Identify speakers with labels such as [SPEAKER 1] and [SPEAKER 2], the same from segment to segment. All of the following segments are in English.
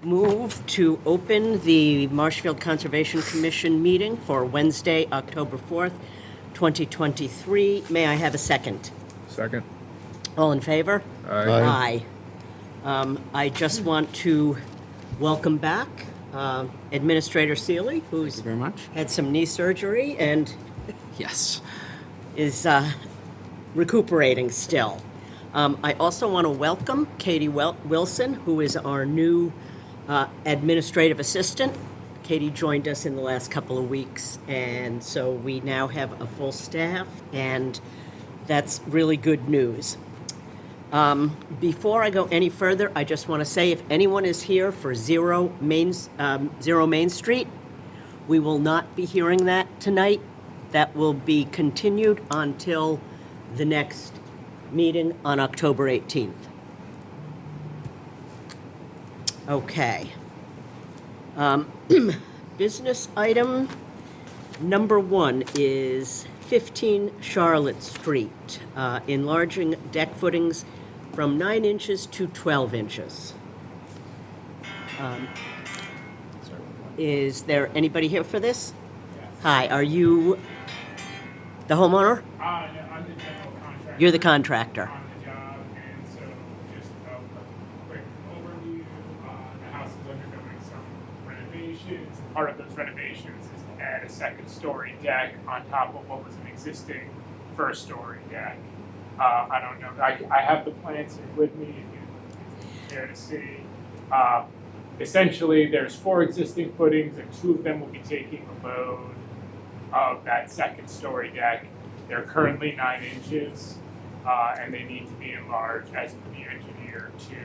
[SPEAKER 1] move to open the Marshfield Conservation Commission meeting for Wednesday, October 4th, 2023. May I have a second?
[SPEAKER 2] Second.
[SPEAKER 1] All in favor?
[SPEAKER 2] Aye.
[SPEAKER 1] Aye. I just want to welcome back Administrator Seeley, who's
[SPEAKER 3] Thank you very much.
[SPEAKER 1] had some knee surgery and
[SPEAKER 3] Yes.
[SPEAKER 1] is recuperating still. I also want to welcome Katie Wilson, who is our new administrative assistant. Katie joined us in the last couple of weeks, and so we now have a full staff, and that's really good news. Before I go any further, I just want to say if anyone is here for Zero Main Street, we will not be hearing that tonight. That will be continued until the next meeting on October 18th. Okay. Business item number 1 is 15 Charlotte Street, enlarging deck footings from 9 inches to 12 inches. Is there anybody here for this?
[SPEAKER 4] Yes.
[SPEAKER 1] Hi, are you the homeowner?
[SPEAKER 4] No, I'm the general contractor.
[SPEAKER 1] You're the contractor.
[SPEAKER 4] On the job, and so just a quick overview. The house is undergoing some renovations. Part of those renovations is to add a second-story deck on top of what was an existing first-story deck. I don't know. I have the plans here with me if you care to see. Essentially, there's 4 existing footings, and 2 of them will be taking the load of that second-story deck. They're currently 9 inches, and they need to be enlarged as per the engineer to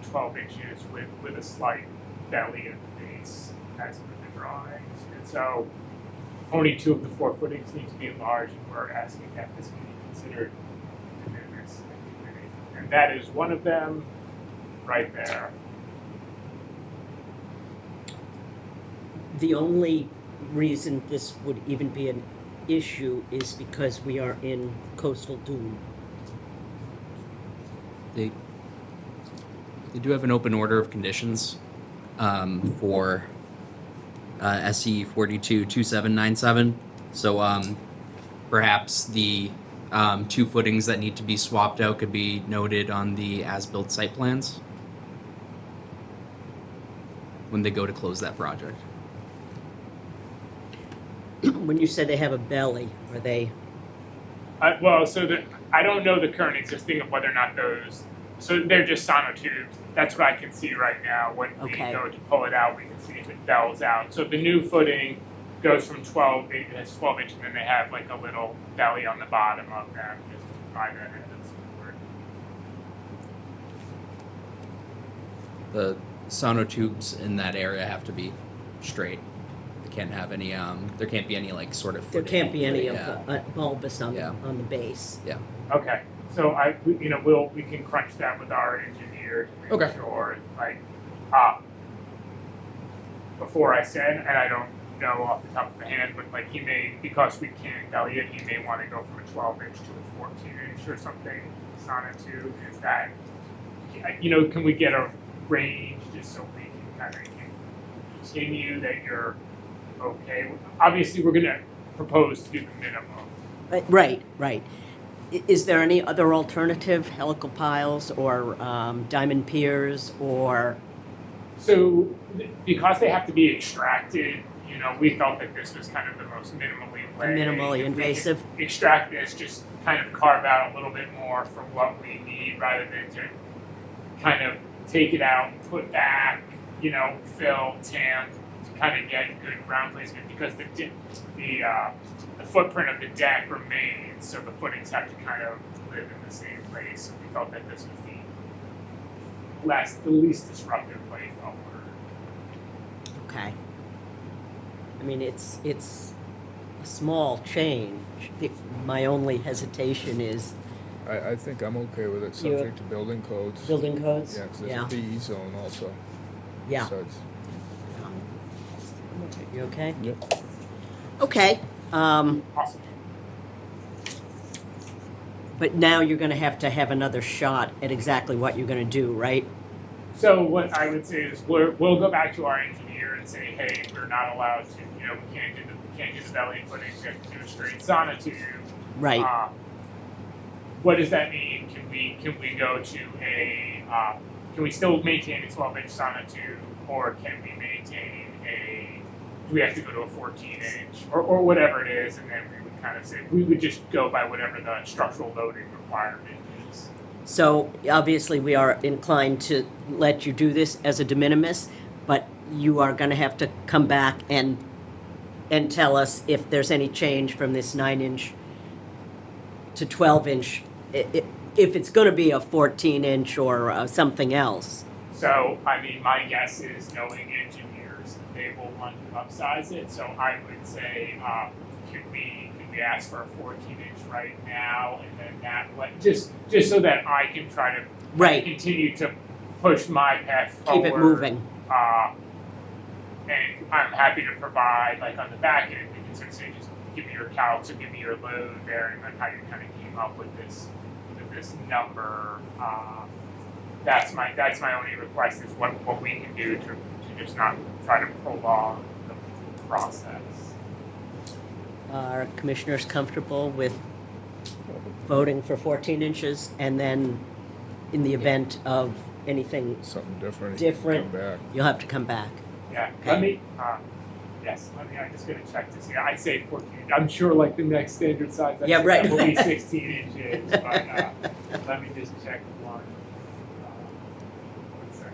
[SPEAKER 4] 12 inches with a slight belly at the base as per the drawings. And so only 2 of the 4 footings need to be enlarged, and we're asking that this be considered de minimis activity. And that is one of them right there.
[SPEAKER 1] The only reason this would even be an issue is because we are in coastal dune.
[SPEAKER 3] They do have an open order of conditions for SE 422797. So perhaps the 2 footings that need to be swapped out could be noted on the as-built site plans when they go to close that project.
[SPEAKER 1] When you say they have a belly, are they?
[SPEAKER 4] I don't know the current existing of whether or not those. So they're just sonotubes. That's what I can see right now. When we go to pull it out, we can see if it bells out. So the new footing goes from 12 inches, and then they have like a little belly on the bottom of them just to provide that end of support.
[SPEAKER 3] The sonotubes in that area have to be straight. They can't have any. There can't be any like sort of.
[SPEAKER 1] There can't be any of
[SPEAKER 3] yeah.
[SPEAKER 1] the bulbous on
[SPEAKER 3] Yeah.
[SPEAKER 1] on the base.
[SPEAKER 3] Yeah.
[SPEAKER 4] Okay. So we can crunch that with our engineer to make
[SPEAKER 3] Okay.
[SPEAKER 4] sure before I said, and I don't know off the top of the hand, but like he may, because we can't belly it, he may want to go from a 12 inch to a 14 inch or something. Sonotube, is that, can we get a range just so we can kind of continue that you're okay with? Obviously, we're going to propose to do the minimum.
[SPEAKER 1] Right. Is there any other alternative, helical piles or diamond piers or?
[SPEAKER 4] So, because they have to be extracted, we felt that this was kind of the most
[SPEAKER 1] Minimally invasive.
[SPEAKER 4] If we extract this, just kind of carve out a little bit more for what we need, rather than to kind of take it out, put back, fill, tamp, to kind of get good ground placement. Because the footprint of the deck remains, so the footings have to kind of live in the same place. So we felt that this was the least disruptive way forward.
[SPEAKER 1] Okay. I mean, it's a small change. My only hesitation is
[SPEAKER 2] I think I'm okay with it, subject to building codes.
[SPEAKER 1] building codes.
[SPEAKER 2] Yeah, because there's a PE zone also.
[SPEAKER 1] Yeah.
[SPEAKER 2] So it's,
[SPEAKER 1] You okay?
[SPEAKER 2] yep.
[SPEAKER 1] Okay.
[SPEAKER 4] Awesome.
[SPEAKER 1] But now you're going to have another shot at exactly what you're going to do, right?
[SPEAKER 4] So what I would say is we'll go back to our engineer and say, hey, we're not allowed to, we can't do the belly footings, we have to do a straight sonotube.
[SPEAKER 1] Right.
[SPEAKER 4] What does that mean? Can we go to can we still maintain a 12-inch sonotube, or can we maintain do we have to go to a 14-inch, or whatever it is, and then we would kind of say, we would just go by whatever the structural loading requirement is.
[SPEAKER 1] So obviously, we are inclined to let you do this as a de minimis, but you are going to have to come back and tell us if there's any change from this 9-inch to 12-inch, if it's going to be a 14-inch or something else.
[SPEAKER 4] So, I mean, my guess is knowing engineers, they will want to upsize it. So I would say, could we ask for a 14-inch right now, and then just so that I can try to
[SPEAKER 1] Right.
[SPEAKER 4] continue to push my path forward.
[SPEAKER 1] Keep it moving.
[SPEAKER 4] And I'm happy to provide, like on the back end, we can sort of say, just give me your calcs or give me your load bearing on how you kind of came up with this number. That's my only request, is what we can do to just not try to prolong the process.
[SPEAKER 1] Are commissioners comfortable with voting for 14 inches, and then in the event of anything
[SPEAKER 2] Something different.
[SPEAKER 1] different,
[SPEAKER 2] Come back.
[SPEAKER 1] you'll have to come back?
[SPEAKER 4] Yeah,
[SPEAKER 1] Okay.
[SPEAKER 4] I'm just gonna check to see. I'd say 14. I'm sure like the next standard size
[SPEAKER 1] Yeah, right.
[SPEAKER 4] will be 16 inches, but let me just check one. 1 second.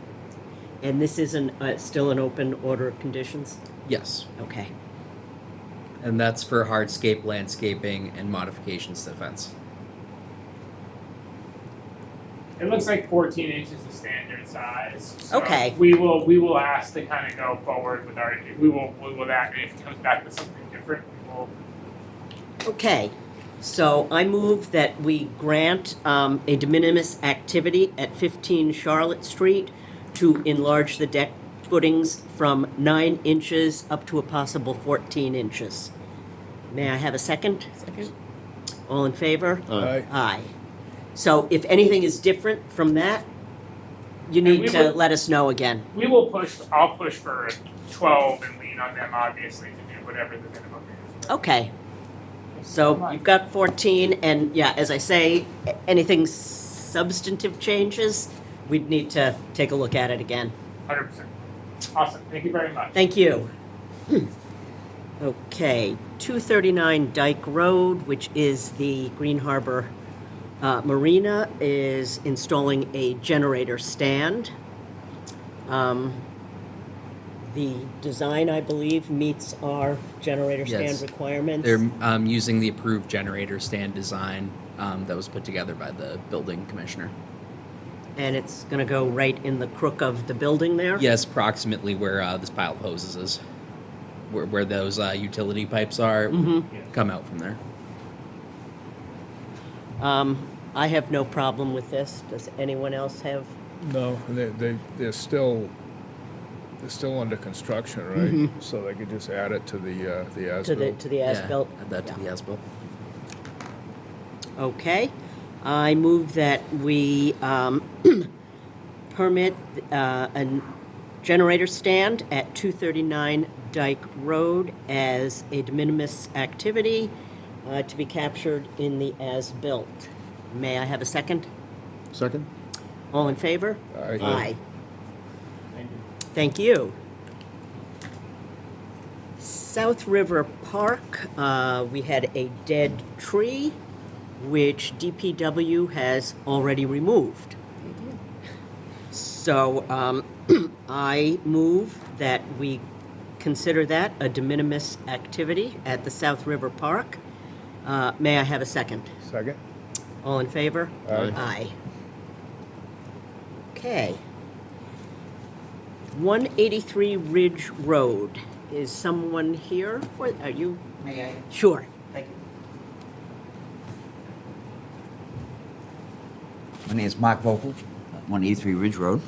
[SPEAKER 1] And this isn't still an open order of conditions?
[SPEAKER 3] Yes.
[SPEAKER 1] Okay.
[SPEAKER 3] And that's for hardscape, landscaping, and modifications to the fence.
[SPEAKER 4] It looks like 14 inches is standard size. So
[SPEAKER 1] Okay.
[SPEAKER 4] We will ask to kind of go forward with our. We will act, if it comes back with something different. We will.
[SPEAKER 1] Okay, so I move that we grant a de minimis activity at 15 Charlotte Street to enlarge the deck footings from 9 inches up to a possible 14 inches. May I have a second?
[SPEAKER 5] Second.
[SPEAKER 1] All in favor?
[SPEAKER 2] Aye.
[SPEAKER 1] Aye. So if anything is different from that, you
[SPEAKER 4] we
[SPEAKER 1] need to
[SPEAKER 4] would-
[SPEAKER 1] let us know again.
[SPEAKER 4] We will push. I'll push for a 12 and lean on them, obviously, to do whatever the minimum is.
[SPEAKER 1] Okay. So you've got 14, and yeah, as I say, anything substantive changes, we'd need to take a look at it again.
[SPEAKER 4] 100%. Awesome. Thank you very much.
[SPEAKER 1] Thank you. Okay, 239 Dyke Road, which is the Green Harbor Marina, is installing a generator stand. The design, I believe, meets our generator stand
[SPEAKER 3] Yes.
[SPEAKER 1] requirements.
[SPEAKER 3] They're using the approved generator stand design that was put together by the building commissioner.
[SPEAKER 1] And it's going to go right in the crook of the building there?
[SPEAKER 3] Yes, approximately where this pile of hoses is, where those utility pipes are, come out from there.
[SPEAKER 1] I have no problem with this. Does anyone else have?
[SPEAKER 2] No, they're still under construction, right? So they could just add it to the as-built.
[SPEAKER 1] To the as-built?
[SPEAKER 3] Yeah, add that to the as-built.
[SPEAKER 1] Okay. I move that we permit a generator stand at 239 Dyke Road as a de minimis activity to be captured in the as-built. May I have a second?
[SPEAKER 5] Second.
[SPEAKER 1] All in favor?
[SPEAKER 2] Aye.
[SPEAKER 1] Aye.
[SPEAKER 4] Thank you.
[SPEAKER 1] Thank you. South River Park, we had a dead tree, which DPW has already removed. So I move that we consider that a de minimis activity at the South River Park. May I have a second?
[SPEAKER 2] Second?
[SPEAKER 1] All in favor?
[SPEAKER 2] Aye.
[SPEAKER 1] Aye. Okay. 183 Ridge Road. Is someone here? Are you?
[SPEAKER 6] May I?
[SPEAKER 1] Sure.
[SPEAKER 6] Thank you. My name is Mark Vogel, 183 Ridge Road,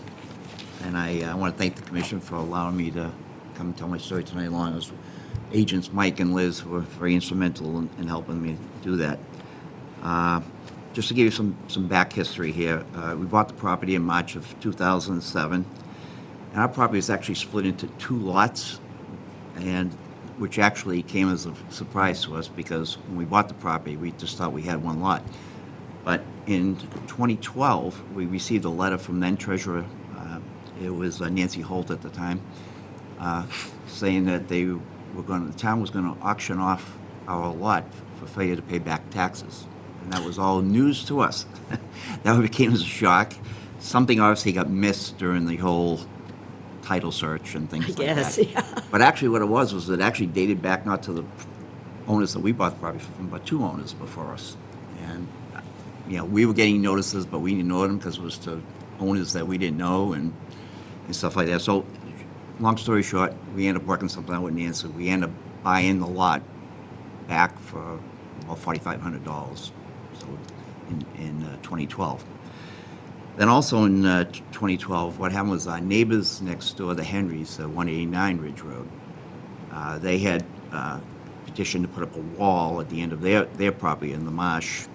[SPEAKER 6] and I want to thank the commission for allowing me to come and tell my story tonight along as agents Mike and Liz who were very instrumental in helping me do that. just to give you some back history here, we bought the property in March of 2007, and our property is actually split into 2 lots, and which actually came as a surprise to us because when we bought the property, we just thought we had 1 lot. But in 2012, we received a letter from then Treasurer, it was Nancy Holt at the time, saying that the town was going to auction off our lot for failure to pay back taxes. And that was all news to us. That became a shock. Something obviously got missed during the whole title search and things
[SPEAKER 1] I
[SPEAKER 6] like
[SPEAKER 1] guess,
[SPEAKER 6] that.
[SPEAKER 1] yeah.
[SPEAKER 6] But actually what it was it actually dated back not to the owners that we bought the property from, but 2 owners before us. And, we were getting notices, but we didn't know them because it was to owners that we didn't know and stuff like that. So, long story short, we ended up working something out with Nancy. We ended up buying the lot back for about $4,500. So, in 2012. Then also in 2012, what happened was our neighbors next door, the Henrys, 189 Ridge Road, they had petitioned to put up a wall at the end of their property in the marsh,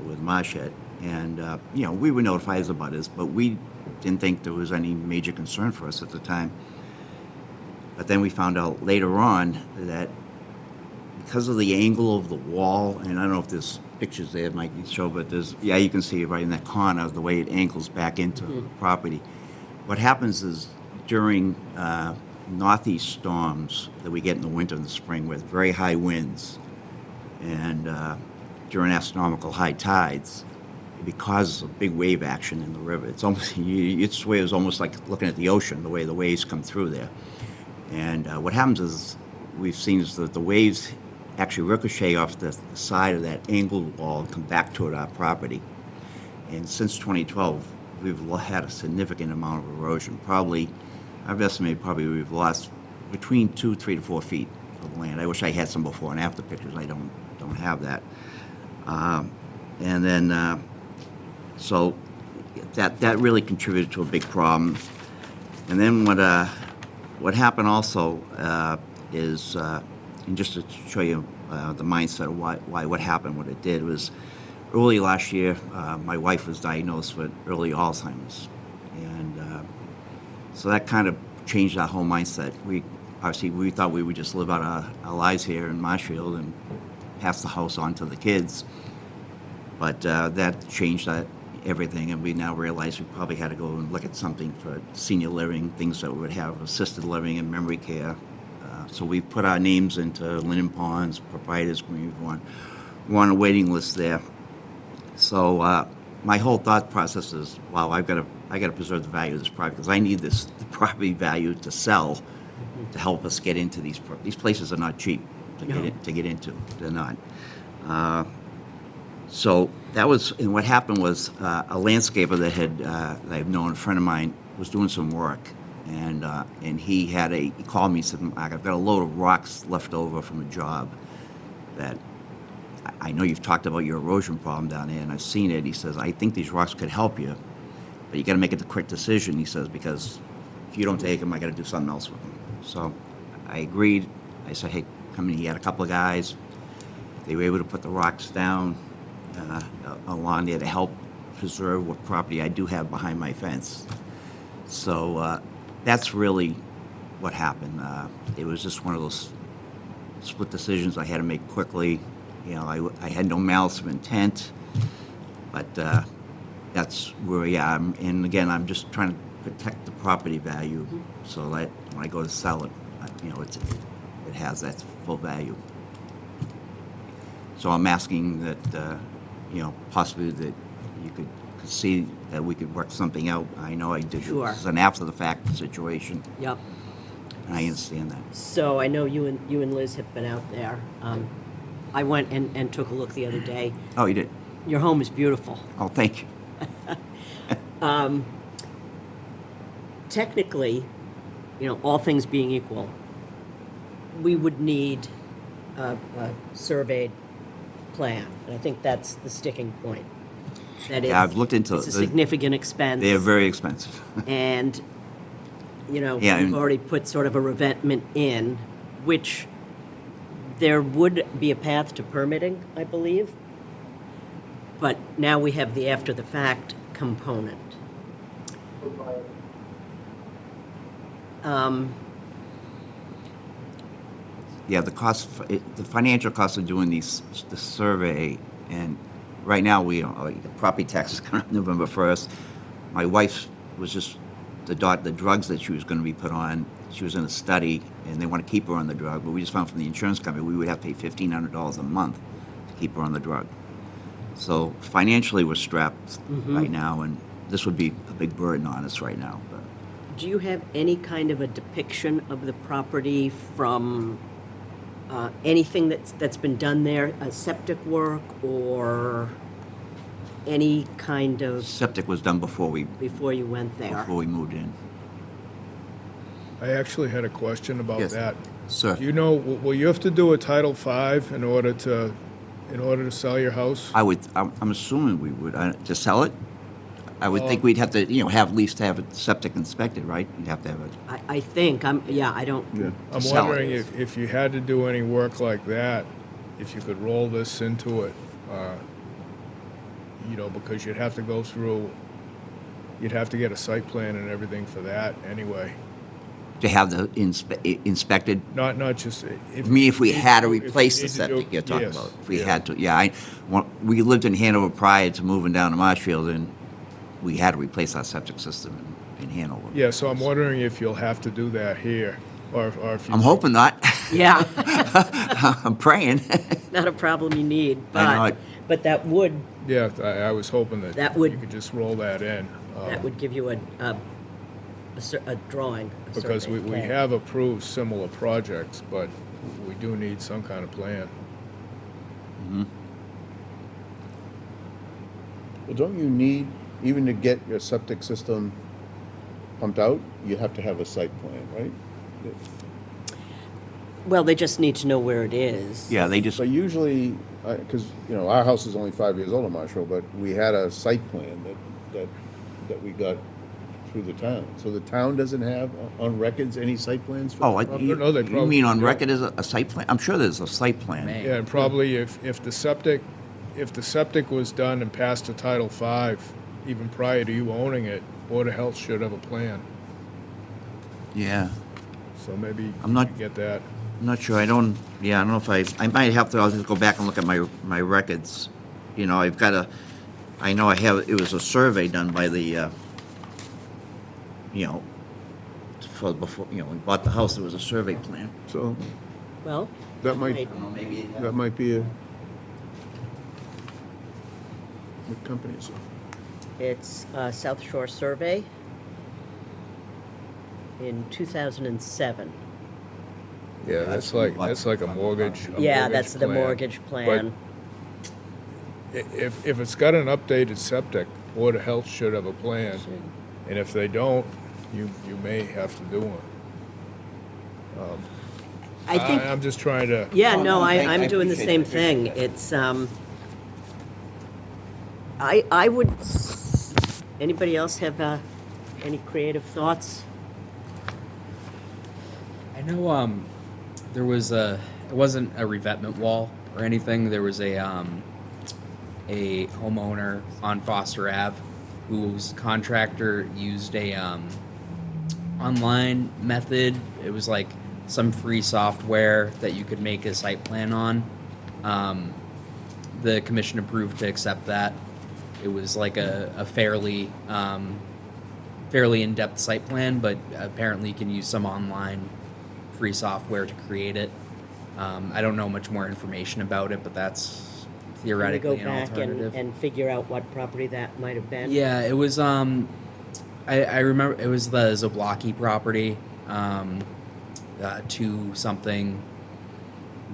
[SPEAKER 6] with Marshhead. And, we were notified as abutters, but we didn't think there was any major concern for us at the time. But then we found out later on that because of the angle of the wall, and I don't know if there's pictures there might show, but you can see it right in that corner, the way it angles back into the property. What happens is during northeast storms that we get in the winter and the spring with very high winds and during astronomical high tides, it causes a big wave action in the river. It's almost, it's almost like looking at the ocean, the way the waves come through there. And what happens is we've seen is that the waves actually ricochet off the side of that angled wall and come back toward our property. And since 2012, we've had a significant amount of erosion. I've estimated we've lost between 3 to 4 feet of land. I wish I had some before and after pictures. I don't have that. And then, so that really contributed to a big problem. And then what happened also is, and just to show you the mindset of what happened, what it did was, early last year, my wife was diagnosed with early Alzheimer's, and so that kind of changed our whole mindset. We thought we would just live out our lives here in Marshfield and pass the house on to the kids, but that changed everything, and we now realize we probably had to go and look at something for senior living, things that would have assisted living and memory care. So we put our names into Linden Ponds, Proprietors Green. We're on a waiting list there. So my whole thought process is, wow, I got to preserve the value of this property because I need the property value to sell to help us get into these places are not cheap to get into. They're not. So that was, and what happened was a landscaper that I've known, a friend of mine, was doing some work, and he called me and said, Mark, I've got a load of rocks left over from a job that I know you've talked about your erosion problem down there, and I've seen it. He says, I think these rocks could help you, but you got to make a quick decision, he says, because if you don't take them, I got to do something else with them. So I agreed. I said, hey, come in. He had a couple of guys. They were able to put the rocks down along there to help preserve what property I do have behind my fence. So that's really what happened. It was just one of those split decisions I had to make quickly. I had no malice of intent, but that's where I am. And again, I'm just trying to protect the property value so that when I go to sell it, it has that full value. So I'm asking that, possibly that you could see that we could work something out. I know I did.
[SPEAKER 1] Sure.
[SPEAKER 6] This is an after-the-fact situation,
[SPEAKER 1] Yep.
[SPEAKER 6] and I understand that.
[SPEAKER 1] So I know you and Liz have been out there. I went and took a look the other day.
[SPEAKER 6] Oh, you did?
[SPEAKER 1] Your home is beautiful.
[SPEAKER 6] Oh, thank you.
[SPEAKER 1] Technically, all things being equal, we would need a surveyed plan. And I think that's the sticking point. That
[SPEAKER 6] Yeah, I've looked into
[SPEAKER 1] it's a
[SPEAKER 6] it.
[SPEAKER 1] significant expense.
[SPEAKER 6] They are very expensive.
[SPEAKER 1] And,
[SPEAKER 6] Yeah,
[SPEAKER 1] we've
[SPEAKER 6] and-
[SPEAKER 1] already put sort of a revetment in, which there would be a path to permitting, I believe. but now we have the after-the-fact component.
[SPEAKER 6] Yeah, the financial cost of doing the survey, and right now the property tax is coming up November 1st. My wife was just, the drugs that she was going to be put on, she was in a study, and they want to keep her on the drug, but we just found from the insurance company we would have to pay $1,500 a month to keep her on the drug. So financially, we're strapped right now, and this would be a big burden on us right now. But
[SPEAKER 1] Do you have any kind of a depiction of the property from anything that's been done there, septic work or any kind of,
[SPEAKER 6] septic was done before
[SPEAKER 1] before you went there?
[SPEAKER 6] we moved in.
[SPEAKER 2] I actually had a question about
[SPEAKER 6] Yes.
[SPEAKER 2] that.
[SPEAKER 6] Sir,
[SPEAKER 2] Do you know, will you have to do a Title V in order to sell your house?
[SPEAKER 6] I'm assuming we would to sell it. I would think we'd have to, have at least have a septic inspected, right? You'd have to have it.
[SPEAKER 1] I think, I don't,
[SPEAKER 2] I'm
[SPEAKER 6] sell it.
[SPEAKER 2] wondering if you had to do any work like that, if you could roll this into it, because you'd have to go through, you'd have to get a site plan and everything for that anyway.
[SPEAKER 6] To have the inspected.
[SPEAKER 2] Not just if.
[SPEAKER 6] I mean, if we had to
[SPEAKER 2] if you
[SPEAKER 6] replace the
[SPEAKER 2] need to do-
[SPEAKER 6] septic, you're talking
[SPEAKER 2] yes,
[SPEAKER 6] about. If we
[SPEAKER 2] yeah.
[SPEAKER 6] had to, yeah. We lived in Hanover prior to moving down to Marshfield, and we had to replace our septic system in Hanover.
[SPEAKER 2] Yeah, so I'm wondering if you'll have to do that here, or if you.
[SPEAKER 6] I'm hoping not.
[SPEAKER 1] yeah,
[SPEAKER 6] I'm praying.
[SPEAKER 1] not a problem you need,
[SPEAKER 6] I know
[SPEAKER 1] but,
[SPEAKER 6] it.
[SPEAKER 1] but that would
[SPEAKER 2] Yeah, I was hoping
[SPEAKER 1] That would-
[SPEAKER 2] you could just roll that in.
[SPEAKER 1] that would give you a drawing. a
[SPEAKER 2] Because
[SPEAKER 1] survey
[SPEAKER 2] we
[SPEAKER 1] plan.
[SPEAKER 2] have approved similar projects, but we do need some kind of plan.
[SPEAKER 5] Well, don't you need, even to get your septic system pumped out, you have to have a site plan, right?
[SPEAKER 1] Well, they just need to know where it is.
[SPEAKER 6] Yeah, they just.
[SPEAKER 5] So usually, because, our house is only 5 years old in Marshfield, but we had a site plan that we got through the town. So the town doesn't have on records any site plans for?
[SPEAKER 6] Oh,
[SPEAKER 2] No, they
[SPEAKER 6] you
[SPEAKER 2] probably
[SPEAKER 6] mean on
[SPEAKER 2] do.
[SPEAKER 6] record as a site plan? I'm sure there's a site plan.
[SPEAKER 3] May.
[SPEAKER 2] Yeah, and probably if the septic was done and passed to Title V, even prior to you owning it, Board of Health should have a plan.
[SPEAKER 6] Yeah.
[SPEAKER 2] So maybe
[SPEAKER 6] I'm not-
[SPEAKER 2] you get that.
[SPEAKER 6] I'm not sure. I don't know if I might have to, I'll just go back and look at my records. I've got I know I have, it was a survey done by the, before, we bought the house, there was a survey plan.
[SPEAKER 5] So
[SPEAKER 1] Well,
[SPEAKER 5] that might,
[SPEAKER 1] Right.
[SPEAKER 6] I don't know, maybe it
[SPEAKER 5] that might be a, what company is it?
[SPEAKER 1] it's South Shore Survey in 2007.
[SPEAKER 2] Yeah, that's like a mortgage.
[SPEAKER 1] Yeah, that's the
[SPEAKER 2] plan.
[SPEAKER 1] mortgage plan.
[SPEAKER 2] If it's got an updated septic, Board of Health should have a plan. And if they don't, you may have to do one.
[SPEAKER 1] I think,
[SPEAKER 2] I'm just trying to.
[SPEAKER 1] yeah,
[SPEAKER 6] Oh,
[SPEAKER 1] no,
[SPEAKER 6] no,
[SPEAKER 1] I'm
[SPEAKER 6] I
[SPEAKER 1] doing the
[SPEAKER 6] appreciate
[SPEAKER 1] same
[SPEAKER 6] that.
[SPEAKER 1] thing. It's, I would, anybody else have any creative thoughts?
[SPEAKER 3] I know there was it wasn't a revetment wall or anything. There was a homeowner on Foster Ave whose contractor used a online method. It was like some free software that you could make a site plan on. The commission approved to accept that. It was like a fairly in-depth site plan, but apparently you can use some online free software to create it. I don't know much more information about it, but that's
[SPEAKER 1] Can we
[SPEAKER 3] theoretically
[SPEAKER 1] go
[SPEAKER 3] an
[SPEAKER 1] back
[SPEAKER 3] alternative.
[SPEAKER 1] and figure out what property that might have been?
[SPEAKER 3] Yeah, it was. I remember it was the Zablocki property. 2 something,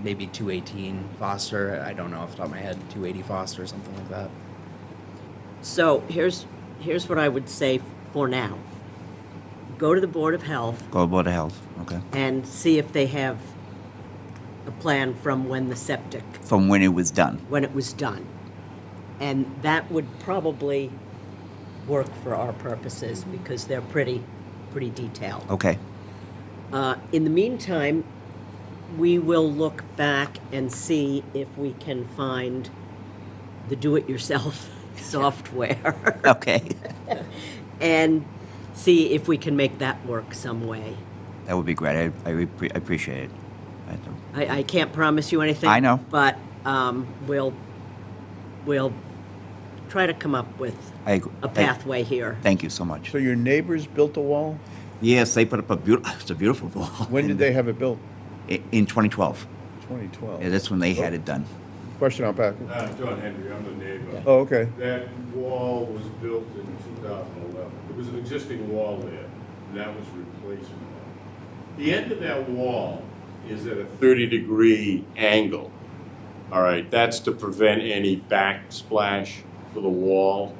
[SPEAKER 3] maybe 218 Foster. I don't know off the top of my head. 280 Foster or something like that.
[SPEAKER 1] So here's what I would say for now. Go to the Board of Health
[SPEAKER 6] Go to Board of Health, okay.
[SPEAKER 1] and see if they have a plan from when the septic,
[SPEAKER 6] From when it was done.
[SPEAKER 1] when it was done. And that would probably work for our purposes because they're pretty detailed.
[SPEAKER 6] Okay.
[SPEAKER 1] In the meantime, we will look back and see if we can find the do-it-yourself software
[SPEAKER 6] Okay.
[SPEAKER 1] and see if we can make that work some way.
[SPEAKER 6] That would be great. I appreciate it. I do.
[SPEAKER 1] I can't promise you anything.
[SPEAKER 6] I know.
[SPEAKER 1] But we'll try to come up with
[SPEAKER 6] I agree.
[SPEAKER 1] a pathway here.
[SPEAKER 6] Thank you so much.
[SPEAKER 5] So your neighbors built a wall?
[SPEAKER 6] Yes, they put up it's a beautiful wall.
[SPEAKER 5] When did they have it built?
[SPEAKER 6] In 2012.
[SPEAKER 5] 2012.
[SPEAKER 6] Yeah, that's when they had it done.
[SPEAKER 5] Question on Packer.
[SPEAKER 7] John Henry, I'm the neighbor.
[SPEAKER 5] Oh, okay.
[SPEAKER 7] That wall was built in 2011. There was an existing wall there, and that was replacement. The end of that wall is at a 30-degree angle. All right, that's to prevent any backsplash for the wall.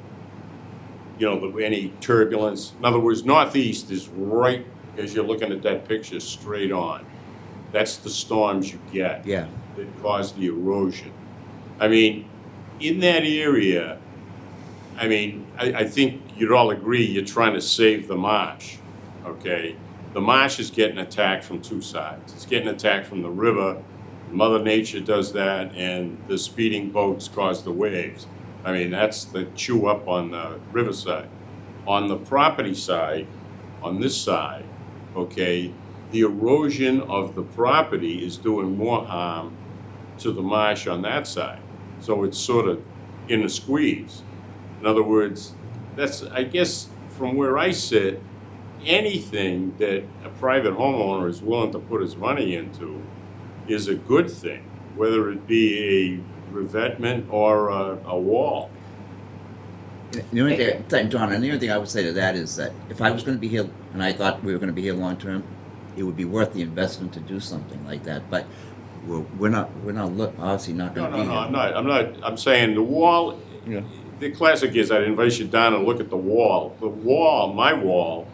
[SPEAKER 7] You know, any turbulence. In other words, northeast is right, as you're looking at that picture, straight on. That's the storms you get.
[SPEAKER 6] Yeah.
[SPEAKER 7] That cause the erosion. I mean, in that area, I mean, I think you'd all agree you're trying to save the marsh, okay? The marsh is getting attacked from two sides. It's getting attacked from the river. Mother Nature does that, and the speeding boats cause the waves. I mean, that's the chew up on the riverside. On the property side, on this side, okay, the erosion of the property is doing more harm to the marsh on that side. So it's sort of in a squeeze. In other words, that's, I guess, from where I sit, anything that a private homeowner is willing to put his money into is a good thing, whether it be a revetment or a wall.
[SPEAKER 6] The only thing, John, and the only thing I would say to that is that if I was going to be here, and I thought we were going to be here long term, it would be worth the investment to do something like that. But we're not obviously not going to be here.
[SPEAKER 7] I'm saying the wall,
[SPEAKER 5] Yeah.
[SPEAKER 7] the classic is I'd invite you down and look at the wall. The wall, my wall,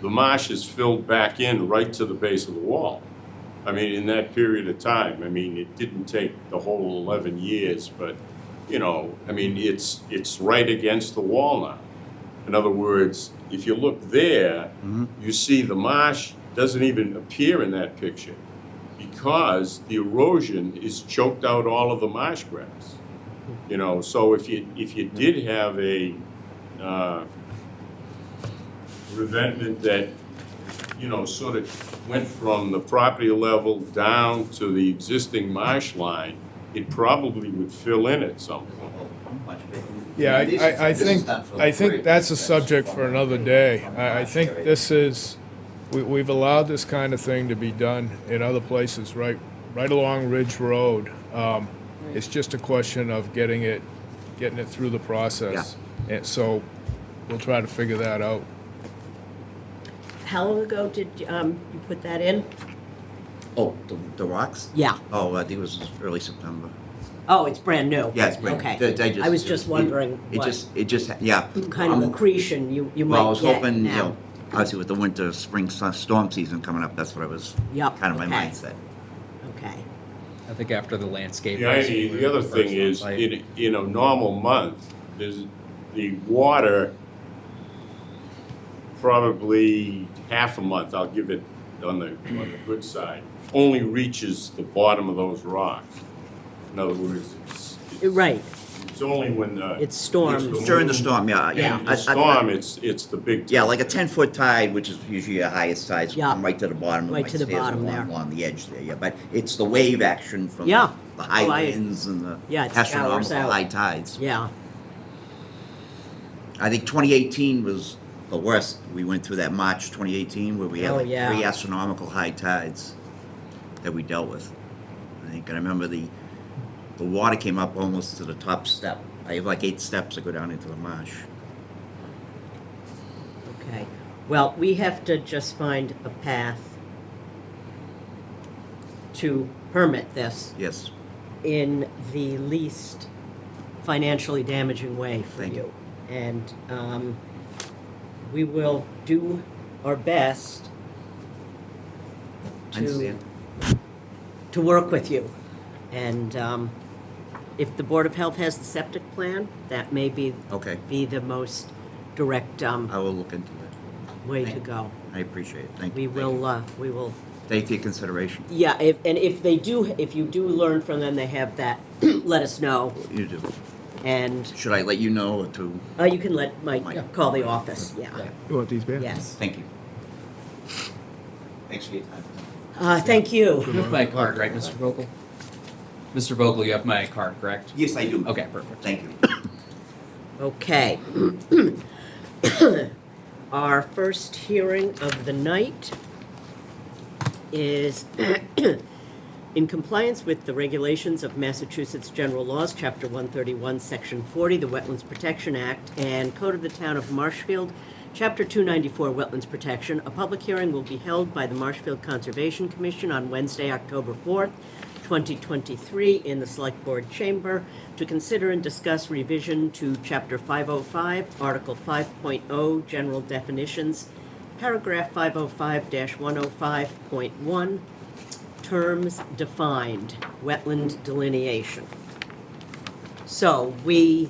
[SPEAKER 7] the marsh is filled back in right to the base of the wall. I mean, in that period of time, I mean, it didn't take the whole 11 years, but, you know, I mean, it's right against the wall now. In other words, if you look there, you see the marsh doesn't even appear in that picture because the erosion is choked out all of the marsh grass. You know, so if you did have a revetment that, you know, sort of went from the property level down to the existing marsh line, it probably would fill in at some point.
[SPEAKER 2] Yeah, I think that's a subject for another day. I think this is, we've allowed this kind of thing to be done in other places, right along Ridge Road. It's just a question of getting it through the process. And so we'll try to figure that out.
[SPEAKER 1] How long ago did you put that in?
[SPEAKER 6] Oh, the rocks?
[SPEAKER 1] Yeah.
[SPEAKER 6] Oh, I think it was early September.
[SPEAKER 1] Oh, it's brand new.
[SPEAKER 6] Yeah, it's brand-
[SPEAKER 1] Okay.
[SPEAKER 6] they
[SPEAKER 1] I was just wondering what
[SPEAKER 6] It just, yeah.
[SPEAKER 1] kind of accretion you might
[SPEAKER 6] Well, I was
[SPEAKER 1] get
[SPEAKER 6] hoping, you
[SPEAKER 1] now.
[SPEAKER 6] know, obviously with the winter, spring, storm season coming up, that's what I was,
[SPEAKER 1] Yep,
[SPEAKER 6] kind of my
[SPEAKER 1] okay.
[SPEAKER 6] mindset.
[SPEAKER 1] Okay.
[SPEAKER 3] I think after the landscape.
[SPEAKER 7] The other thing is, in a normal month, there's the water, probably half a month, I'll give it on the good side, only reaches the bottom of those rocks. In other words,
[SPEAKER 1] Right.
[SPEAKER 7] it's only when
[SPEAKER 1] It's storms.
[SPEAKER 7] the
[SPEAKER 6] During the
[SPEAKER 7] moon-
[SPEAKER 6] storm, yeah.
[SPEAKER 1] Yeah.
[SPEAKER 7] The storm, it's the big.
[SPEAKER 6] Yeah, like a 10-foot tide, which is usually your highest tide,
[SPEAKER 1] Yeah.
[SPEAKER 6] come right to the bottom.
[SPEAKER 1] Right
[SPEAKER 6] It
[SPEAKER 1] to the
[SPEAKER 6] stays
[SPEAKER 1] bottom there.
[SPEAKER 6] along the edge there, yeah. But it's the wave action from
[SPEAKER 1] Yeah.
[SPEAKER 6] the high
[SPEAKER 1] Oh, I-
[SPEAKER 6] winds and the
[SPEAKER 1] Yeah, it scours
[SPEAKER 6] astronomical
[SPEAKER 1] out.
[SPEAKER 6] high tides.
[SPEAKER 1] Yeah.
[SPEAKER 6] I think 2018 was the worst. We went through that March 2018 where we had
[SPEAKER 1] Oh,
[SPEAKER 6] like
[SPEAKER 1] yeah.
[SPEAKER 6] 3 astronomical high tides that we dealt with. I think, and I remember the water came up almost to the top step. I have like 8 steps that go down into the marsh.
[SPEAKER 1] Okay. Well, we have to just find a path to permit this
[SPEAKER 6] Yes.
[SPEAKER 1] in the least financially damaging way for
[SPEAKER 6] Thank
[SPEAKER 1] you. And we will do our best
[SPEAKER 6] I understand.
[SPEAKER 1] to work with you. And if the Board of Health has the septic plan, that may be
[SPEAKER 6] Okay.
[SPEAKER 1] the most direct
[SPEAKER 6] I will look into it.
[SPEAKER 1] way to go.
[SPEAKER 6] I appreciate it. Thank
[SPEAKER 1] We
[SPEAKER 6] you.
[SPEAKER 1] will.
[SPEAKER 6] Thank you for your consideration.
[SPEAKER 1] Yeah, if you do learn from them, they have that. Let us know.
[SPEAKER 6] You do.
[SPEAKER 1] And
[SPEAKER 6] Should I let you know to,
[SPEAKER 1] you can let Mike
[SPEAKER 6] Mike.
[SPEAKER 1] call the office, yeah.
[SPEAKER 2] You want these back?
[SPEAKER 1] Yes.
[SPEAKER 6] thank you. Thanks for your time.
[SPEAKER 1] Thank you.
[SPEAKER 3] You have my card, right, Mr. Vogel? Mr. Vogel, you have my card, correct?
[SPEAKER 6] Yes, I do.
[SPEAKER 3] Okay, perfect.
[SPEAKER 6] Thank you.
[SPEAKER 1] Okay. Our first hearing of the night is in compliance with the regulations of Massachusetts General Laws, Chapter 131, Section 40, the Wetlands Protection Act, and Code of the Town of Marshfield, Chapter 294, Wetlands Protection. A public hearing will be held by the Marshfield Conservation Commission on Wednesday, October 4th, 2023, in the Select Board Chamber to consider and discuss revision to Chapter 505, Article 5.0, General Definitions, Paragraph 505-105.1, Terms Defined, Wetland Delineation. So we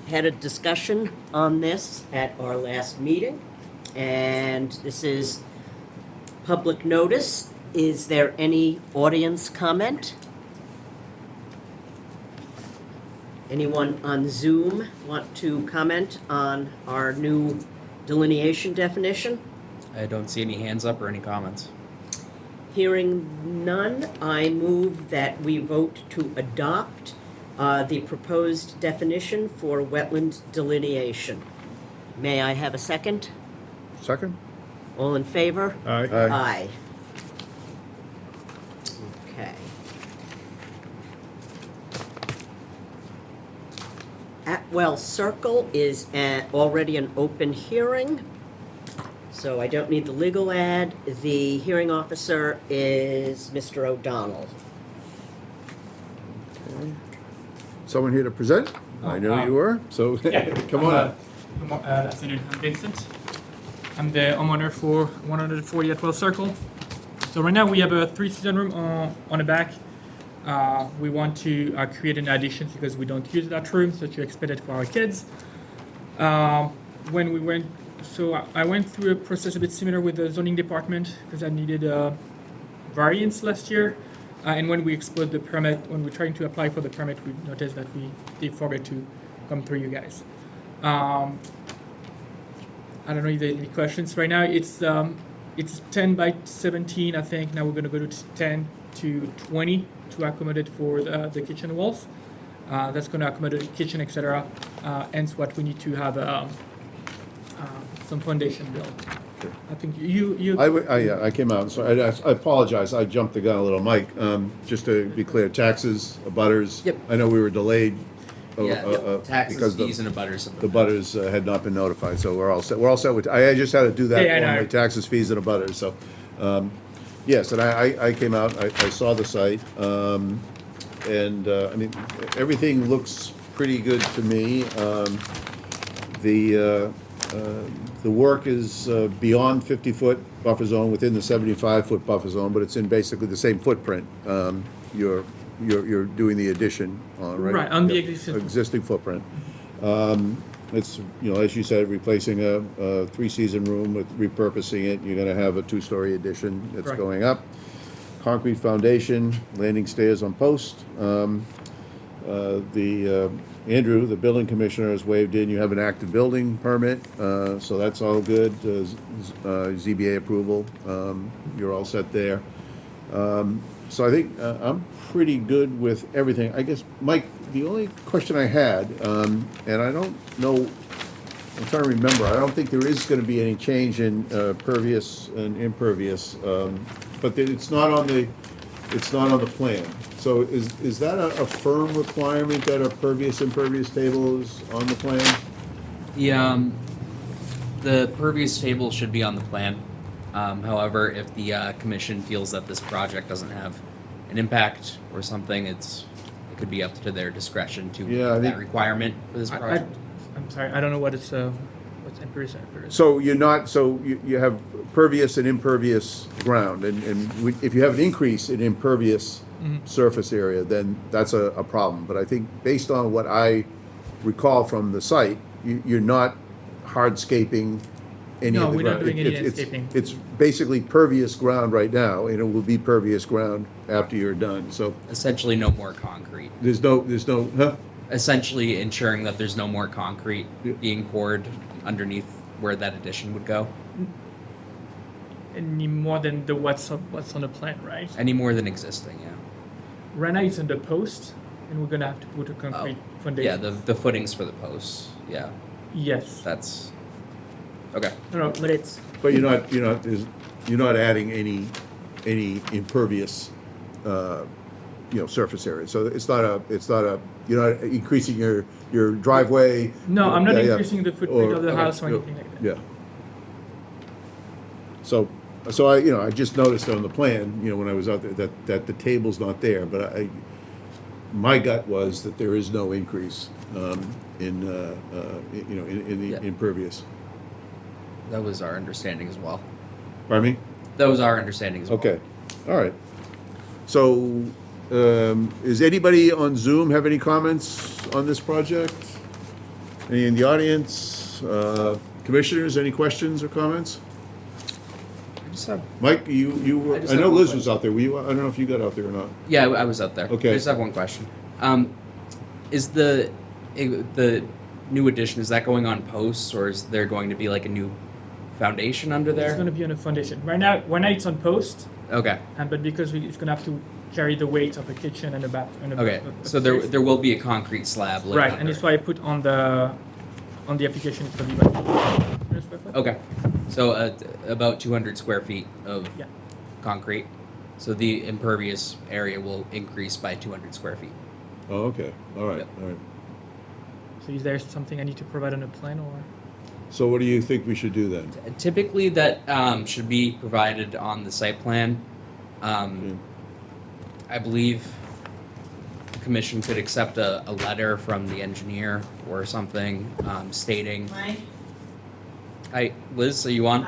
[SPEAKER 1] had a discussion on this at our last meeting, and this is public notice. Is there any audience comment? Anyone on Zoom want to comment on our new delineation definition?
[SPEAKER 3] I don't see any hands up or any comments.
[SPEAKER 1] Hearing none, I move that we vote to adopt the proposed definition for wetland delineation. May I have a second?
[SPEAKER 5] Second?
[SPEAKER 1] All in favor?
[SPEAKER 2] Aye.
[SPEAKER 1] Aye. Okay. Atwell Circle is already an open hearing, so I don't need the legal ad. The hearing officer is Mr. O'Donnell.
[SPEAKER 5] Someone here to present? I know you were, so come on up.
[SPEAKER 8] Good afternoon, I'm Vincent. I'm the homeowner for 140 Atwell Circle. So right now we have a 3-season room on the back. We want to create an addition because we don't use that room, so to expand it for our kids. I went through a process a bit similar with the zoning department because I needed a variance last year. And when we explored the permit, when we're trying to apply for the permit, we noticed that we did forget to come through you guys. I don't know if there are any questions right now. It's 10 by 17, I think. Now we're going to go to 10 to 20 to accommodate for the kitchen walls. That's going to accommodate the kitchen, etc. Hence, what we need to have some foundation built. I think you.
[SPEAKER 5] I came out, so I apologize, I jumped the gun a little. Mike, just to be clear, taxes, abutters.
[SPEAKER 1] Yep.
[SPEAKER 5] I know we were delayed.
[SPEAKER 3] Taxes,
[SPEAKER 5] because
[SPEAKER 3] fees, and abutters.
[SPEAKER 5] the butters had not been notified, so we're all set. We're all set with, I just had to do that
[SPEAKER 8] Yeah, I
[SPEAKER 5] for
[SPEAKER 8] know.
[SPEAKER 5] my taxes, fees, and abutters, so. Yes, and I came out, I saw the site, and, I mean, everything looks pretty good to me. The work is beyond 50-foot buffer zone, within the 75-foot buffer zone, but it's in basically the same footprint. You're doing the addition on, right?
[SPEAKER 8] Right, on the
[SPEAKER 5] Yep,
[SPEAKER 8] existing
[SPEAKER 5] footprint. It's, as you said, replacing a 3-season room with repurposing it. You're gonna have a 2-story addition that's
[SPEAKER 8] Correct.
[SPEAKER 5] going up. Concrete foundation, landing stairs on post. Andrew, the building commissioner, has waved in. You have an active building permit, so that's all good. ZBA approval, you're all set there. So I think I'm pretty good with everything. I guess, Mike, the only question I had, and I don't know, I'm trying to remember, I don't think there is gonna be any change in pervious and impervious, but it's not on the plan. So is that a firm requirement that a pervious impervious table is on the plan?
[SPEAKER 3] The pervious table should be on the plan. However, if the commission feels that this project doesn't have an impact or something, it could be up to their discretion to
[SPEAKER 5] Yeah, I
[SPEAKER 3] meet that
[SPEAKER 5] think-
[SPEAKER 3] requirement for this project.
[SPEAKER 8] I'm sorry, I don't know what's impervious.
[SPEAKER 5] So you have pervious and impervious ground, and if you have an increase in impervious surface area, then that's a problem. But I think based on what I recall from the site, you're not hardscaping any
[SPEAKER 8] No,
[SPEAKER 5] of the
[SPEAKER 8] we're not
[SPEAKER 5] ground.
[SPEAKER 8] doing any
[SPEAKER 5] It's-
[SPEAKER 8] landscaping.
[SPEAKER 5] It's basically pervious ground right now, and it will be pervious ground after you're done, so
[SPEAKER 3] Essentially, no more concrete.
[SPEAKER 5] there's no, huh?
[SPEAKER 3] Essentially, ensuring that there's no more concrete
[SPEAKER 5] Yeah.
[SPEAKER 3] being poured underneath where that addition would go,
[SPEAKER 8] Any more than the what's on the plan, right?
[SPEAKER 3] any more than existing. Yeah.
[SPEAKER 8] Right now it's on the post, and we're gonna have to put a concrete foundation.
[SPEAKER 3] Yeah. The footings for the posts. Yeah.
[SPEAKER 8] Yes.
[SPEAKER 3] That's okay.
[SPEAKER 8] No,
[SPEAKER 1] But it's,
[SPEAKER 5] But you're not adding any impervious, surface area. So it's not a, you're not increasing your driveway.
[SPEAKER 8] no, I'm not
[SPEAKER 5] Yeah, yeah.
[SPEAKER 8] increasing the footprint of the
[SPEAKER 5] okay,
[SPEAKER 8] house or
[SPEAKER 5] yeah,
[SPEAKER 8] anything like that.
[SPEAKER 5] Yeah. So I just noticed on the plan, when I was out there, that the table's not there, but my gut was that there is no increase, in the
[SPEAKER 3] Yeah.
[SPEAKER 5] impervious.
[SPEAKER 3] That was our understanding as well.
[SPEAKER 5] Pardon me?
[SPEAKER 3] That was our understanding as well.
[SPEAKER 5] Okay, all right. So, is anybody on Zoom have any comments on this project? Any in the audience? Commissioners, any questions or comments?
[SPEAKER 3] I just have,
[SPEAKER 5] Mike, you were,
[SPEAKER 3] I just
[SPEAKER 5] I know
[SPEAKER 3] have one
[SPEAKER 5] Liz was out there. Were you, I don't know if you got out there or not.
[SPEAKER 3] yeah, I was out there.
[SPEAKER 5] Okay.
[SPEAKER 3] I just have one question. Is the new addition, is that going on posts, or is there going to be like a new foundation under
[SPEAKER 8] It's
[SPEAKER 3] there?
[SPEAKER 8] gonna be on a foundation. Right now it's on post,
[SPEAKER 3] Okay.
[SPEAKER 8] but because it's gonna have to carry the weight of a kitchen and a bath. And a
[SPEAKER 3] Okay.
[SPEAKER 8] a-
[SPEAKER 3] So there will be a concrete slab laid
[SPEAKER 8] right,
[SPEAKER 3] under
[SPEAKER 8] and it's
[SPEAKER 3] it.
[SPEAKER 8] why I put on the application it's gonna be about 200 square foot.
[SPEAKER 3] Okay. So about 200 square feet of
[SPEAKER 8] Yeah.
[SPEAKER 3] concrete. So the impervious area will increase by 200 square feet.
[SPEAKER 5] Oh, okay, all right,
[SPEAKER 3] Yep.
[SPEAKER 5] all right.
[SPEAKER 8] So is there something I need to provide on a plan or?
[SPEAKER 5] So what do you think we should do then?
[SPEAKER 3] Typically, that should be provided on the site plan.
[SPEAKER 5] Okay.
[SPEAKER 3] I believe the commission could accept a letter from the engineer or something stating.
[SPEAKER 9] Mike?
[SPEAKER 3] Hi, Liz, are you on?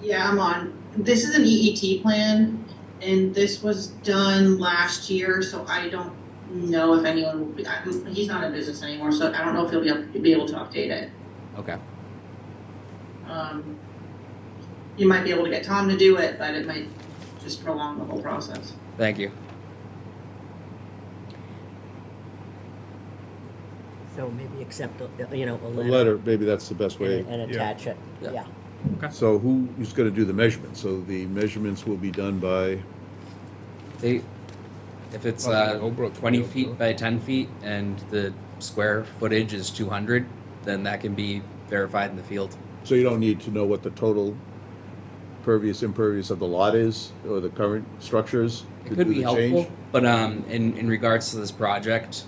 [SPEAKER 9] Yeah, I'm on. This is an EET plan, and this was done last year, so I don't know if anyone will be, he's not in business anymore, so I don't know if he'll be able to update it.
[SPEAKER 3] Okay.
[SPEAKER 9] You might be able to get Tom to do it, but it might just prolong the whole process.
[SPEAKER 3] Thank you.
[SPEAKER 1] so maybe accept, a
[SPEAKER 5] A letter, maybe that's the best way.
[SPEAKER 1] and attach it,
[SPEAKER 3] Yeah.
[SPEAKER 1] yeah.
[SPEAKER 5] So who's gonna do the measurements? So the measurements will be done by,
[SPEAKER 3] If it's
[SPEAKER 2] Millbrook can
[SPEAKER 3] 20
[SPEAKER 2] do it,
[SPEAKER 3] feet
[SPEAKER 2] too.
[SPEAKER 3] by 10 feet and the square footage is 200, then that can be verified in the field.
[SPEAKER 5] so you don't need to know what the total pervious, impervious of the lot is, or the current structures?
[SPEAKER 3] It
[SPEAKER 5] to
[SPEAKER 3] could
[SPEAKER 5] do
[SPEAKER 3] be
[SPEAKER 5] the
[SPEAKER 3] helpful,
[SPEAKER 5] change?
[SPEAKER 3] but in regards to this project,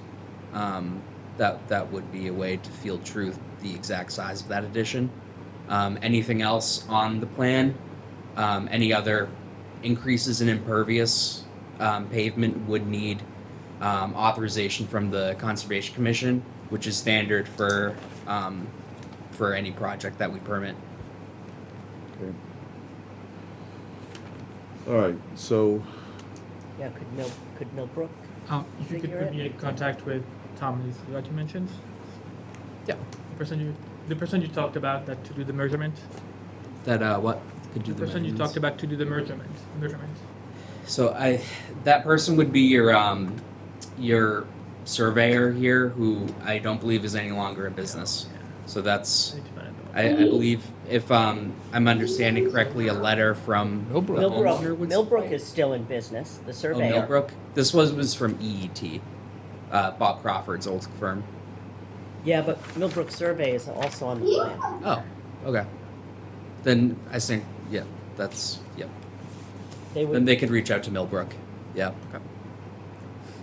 [SPEAKER 3] that would be a way to field truth the exact size of that addition. Anything else on the plan? Any other increases in impervious pavement would need authorization from the Conservation Commission, which is standard for any project that we permit.
[SPEAKER 5] Okay. All right, so,
[SPEAKER 1] Yeah, could Millbrook?
[SPEAKER 8] If you could
[SPEAKER 1] Figure
[SPEAKER 8] put
[SPEAKER 1] it.
[SPEAKER 8] me in contact with Tom, is what you mentioned?
[SPEAKER 3] Yeah.
[SPEAKER 8] The person you talked about that to do the measurement?
[SPEAKER 3] That what? Could do
[SPEAKER 8] The
[SPEAKER 3] the
[SPEAKER 8] person you
[SPEAKER 3] measurements?
[SPEAKER 8] talked about to do the measurement.
[SPEAKER 3] So that person would be your surveyor here, who I don't believe is any longer in business. So that's,
[SPEAKER 8] I need to find out.
[SPEAKER 3] I believe, if I'm understanding correctly, a letter from
[SPEAKER 2] Millbrook.
[SPEAKER 3] the owner would
[SPEAKER 1] Millbrook
[SPEAKER 3] supply it?
[SPEAKER 1] is still in business, the
[SPEAKER 3] Oh,
[SPEAKER 1] surveyor.
[SPEAKER 3] Millbrook. This was from EET, Bob Crawford's old firm.
[SPEAKER 1] Yeah, but Millbrook Survey is also on the plan.
[SPEAKER 3] Oh, okay. Then I think, yeah, that's, yep.
[SPEAKER 1] They
[SPEAKER 3] Then
[SPEAKER 1] would,
[SPEAKER 3] they could reach out to Millbrook. Yeah. Okay.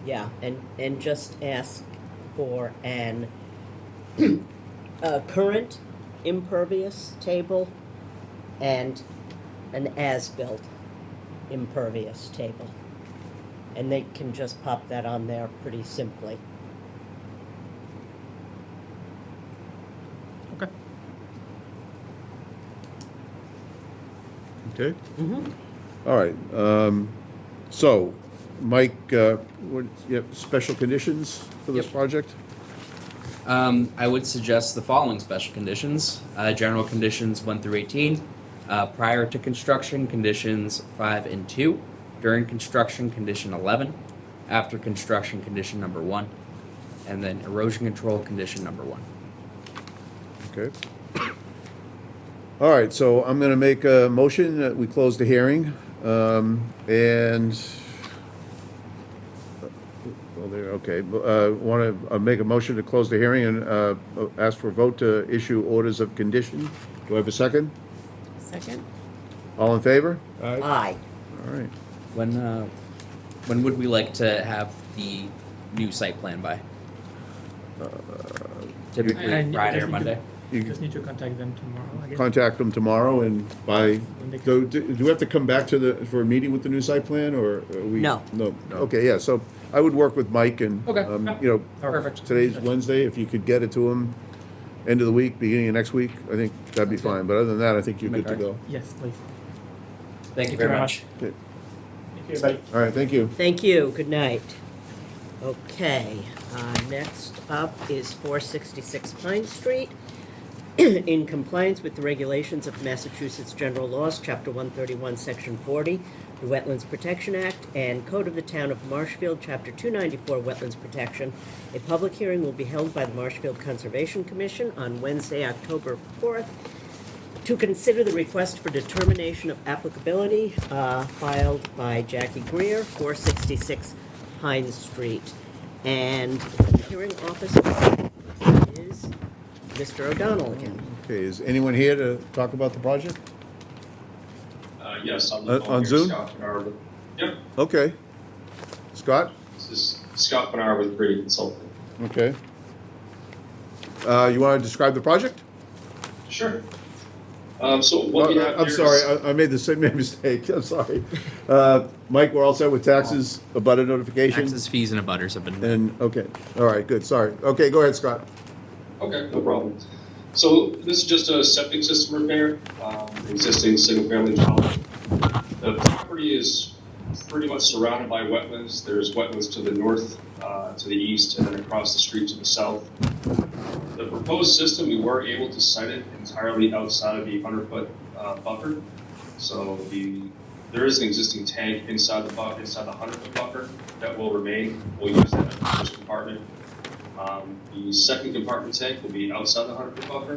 [SPEAKER 1] yeah, and just ask for an current impervious table and an as-built impervious table. And they can just pop that on there pretty simply.
[SPEAKER 8] Okay.
[SPEAKER 5] okay?
[SPEAKER 1] Mm-hmm.
[SPEAKER 5] All right, so, Mike, what, you have special conditions for this
[SPEAKER 3] Yep.
[SPEAKER 5] project?
[SPEAKER 3] I would suggest the following special conditions. General conditions 1 through 18. Prior to construction, conditions 5 and 2. During construction, condition 11. After construction, condition number 1. And then erosion control, condition number 1.
[SPEAKER 5] Okay. All right, so I'm gonna make a motion that we close the hearing, and, well, there, okay, wanna make a motion to close the hearing and, ask for a vote to issue orders of condition. Do I have a second?
[SPEAKER 1] Second?
[SPEAKER 5] All in favor?
[SPEAKER 1] Aye.
[SPEAKER 5] All right.
[SPEAKER 3] When would we like to have the new site plan by? Typically
[SPEAKER 8] And
[SPEAKER 3] Friday or
[SPEAKER 8] just need to-
[SPEAKER 3] Monday.
[SPEAKER 8] You just need to contact them tomorrow, I guess.
[SPEAKER 5] Contact them tomorrow and by,
[SPEAKER 8] When they
[SPEAKER 5] so do we have to come back for a meeting with the new site plan, or are we?
[SPEAKER 1] No.
[SPEAKER 5] No, okay, yeah, so I would work with Mike and,
[SPEAKER 8] Okay, yeah.
[SPEAKER 5] you know,
[SPEAKER 3] Perfect.
[SPEAKER 5] today's Wednesday, if you could get it to him end of the week, beginning of next week, I think that'd be fine, but other than that, I think you're good to go.
[SPEAKER 8] Yes, please.
[SPEAKER 3] Thank you very much.
[SPEAKER 5] Okay,
[SPEAKER 4] Thank you. Bye.
[SPEAKER 5] all right, thank you.
[SPEAKER 1] Thank you, good night. Okay, next up is 466 Pine Street. In compliance with the regulations of Massachusetts General Laws, Chapter 131, Section 40, the Wetlands Protection Act, and Code of the Town of Marshfield, Chapter 294, Wetlands Protection, a public hearing will be held by the Marshfield Conservation Commission on Wednesday, October 4th, to consider the request for determination of applicability filed by Jackie Greer, 466 Pine Street. And the hearing officer is Mr. O'Donnell again.
[SPEAKER 5] Okay, is anyone here to talk about the project?
[SPEAKER 10] Yes, on
[SPEAKER 5] Uh,
[SPEAKER 10] the phone
[SPEAKER 5] on
[SPEAKER 10] here,
[SPEAKER 5] Zoom?
[SPEAKER 10] Scott Bernard with, yep,
[SPEAKER 5] Okay. Scott?
[SPEAKER 10] this is Scott Bernard with Brady Consulting.
[SPEAKER 5] Okay. You want to describe the project?
[SPEAKER 10] Sure. So what we have
[SPEAKER 5] I'm
[SPEAKER 10] here
[SPEAKER 5] sorry,
[SPEAKER 10] is-
[SPEAKER 5] I made the same mistake, I'm sorry. Mike, we're all set with taxes, about a notification?
[SPEAKER 3] Taxes, fees, and abutters have been.
[SPEAKER 5] And, okay, all right, good, sorry. Okay, go ahead, Scott.
[SPEAKER 10] Okay, no problem. So this is just a septic system repair, existing single-family dwelling. The property is pretty much surrounded by wetlands. There's wetlands to the north, to the east, and then across the street to the south. The proposed system, we were able to site it entirely outside of the 100-foot buffer. So there is an existing tank inside the 100-foot buffer that will remain. We'll use that as the first compartment. The second compartment tank will be outside the 100-foot buffer,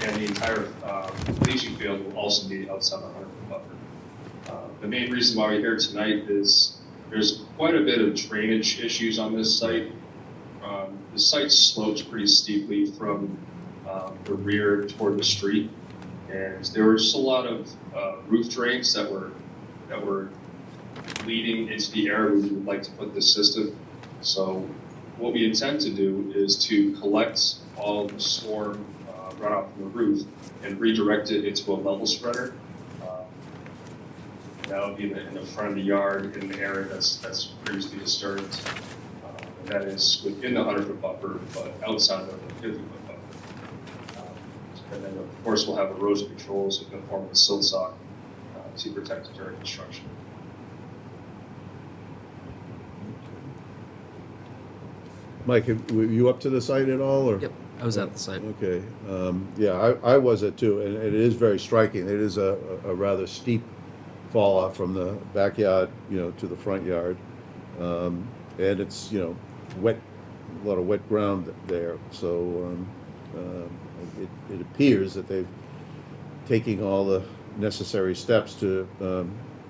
[SPEAKER 10] and the entire leaching field will also be outside the 100-foot buffer. The main reason why we're here tonight is there's quite a bit of drainage issues on this site. The site slopes pretty steeply from the rear toward the street, and there was just a lot of roof drains that were leading into the area where we would like to put this system. So what we intend to do is to collect all the storm runoff from the roof and redirect it into a level spreader. That would be in the front of the yard in the area that's previously disturbed. And that is within the 100-foot buffer, but outside of the 50-foot buffer. And then, of course, we'll have erosion controls in the form of a silt sock to protect it during construction.
[SPEAKER 5] Mike, were you up to the site at all, or?
[SPEAKER 3] Yep, I was at the site.
[SPEAKER 5] Okay, yeah, I was it too, and it is very striking. It is a rather steep fall off from the backyard, to the front yard. And it's, wet, a lot of wet ground there, so it appears that they've taking all the necessary steps to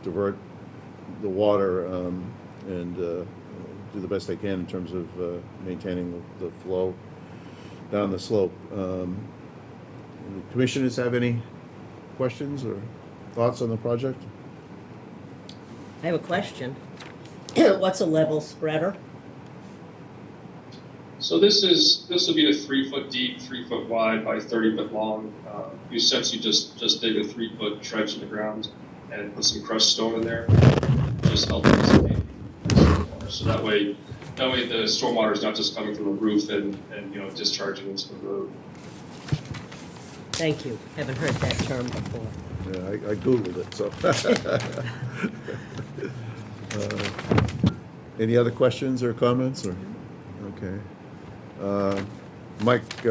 [SPEAKER 5] divert the water and do the best they can in terms of maintaining the flow down the slope. Commissioners have any questions or thoughts on the project?
[SPEAKER 1] I have a question. What's a level spreader?
[SPEAKER 10] So this will be a 3-foot deep, 3-foot wide by 30-foot long. You essentially just dig a 3-foot trench in the ground and put some crushed stone in there. Just help dissipate stormwater. So that way the stormwater is not just coming from the roof and discharging into the road.
[SPEAKER 1] Thank you. Haven't heard that term before.
[SPEAKER 5] Yeah, I Googled it, so. Any other questions or comments, or? Okay. Mike,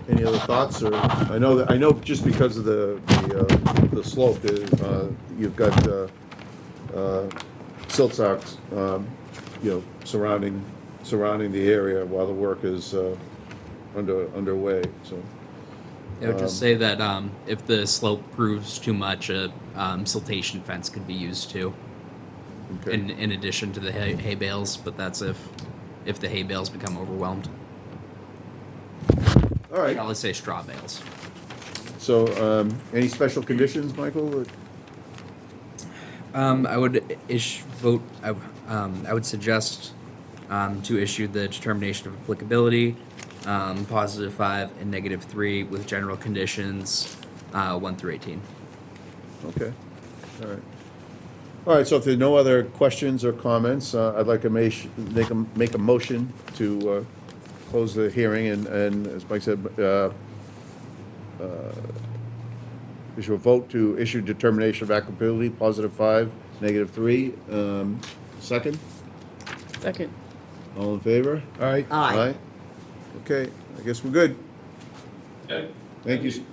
[SPEAKER 5] any other thoughts, or, I know just because of the slope, you've got, silt socks, surrounding the area while the work is, underway, so.
[SPEAKER 3] I would just say that if the slope proves too much, a siltation fence could be used too,
[SPEAKER 5] Okay.
[SPEAKER 3] in addition to the hay bales. But that's if the hay bales become overwhelmed.
[SPEAKER 5] All right,
[SPEAKER 3] I'll say straw bales.
[SPEAKER 5] so, any special conditions, Michael?
[SPEAKER 3] I would vote. I would suggest to issue the determination of applicability, +5 and -3, with general conditions 1 through 18.
[SPEAKER 5] Okay, all right. All right, so if there are no other questions or comments, I'd like to make a motion to close the hearing and as Mike said, issue a vote to issue determination of applicability, +5, -3. Second?
[SPEAKER 1] Second.
[SPEAKER 5] All in favor?
[SPEAKER 2] All right,
[SPEAKER 1] Aye.
[SPEAKER 5] Okay, I guess we're good.
[SPEAKER 10] Okay.
[SPEAKER 5] Thank you.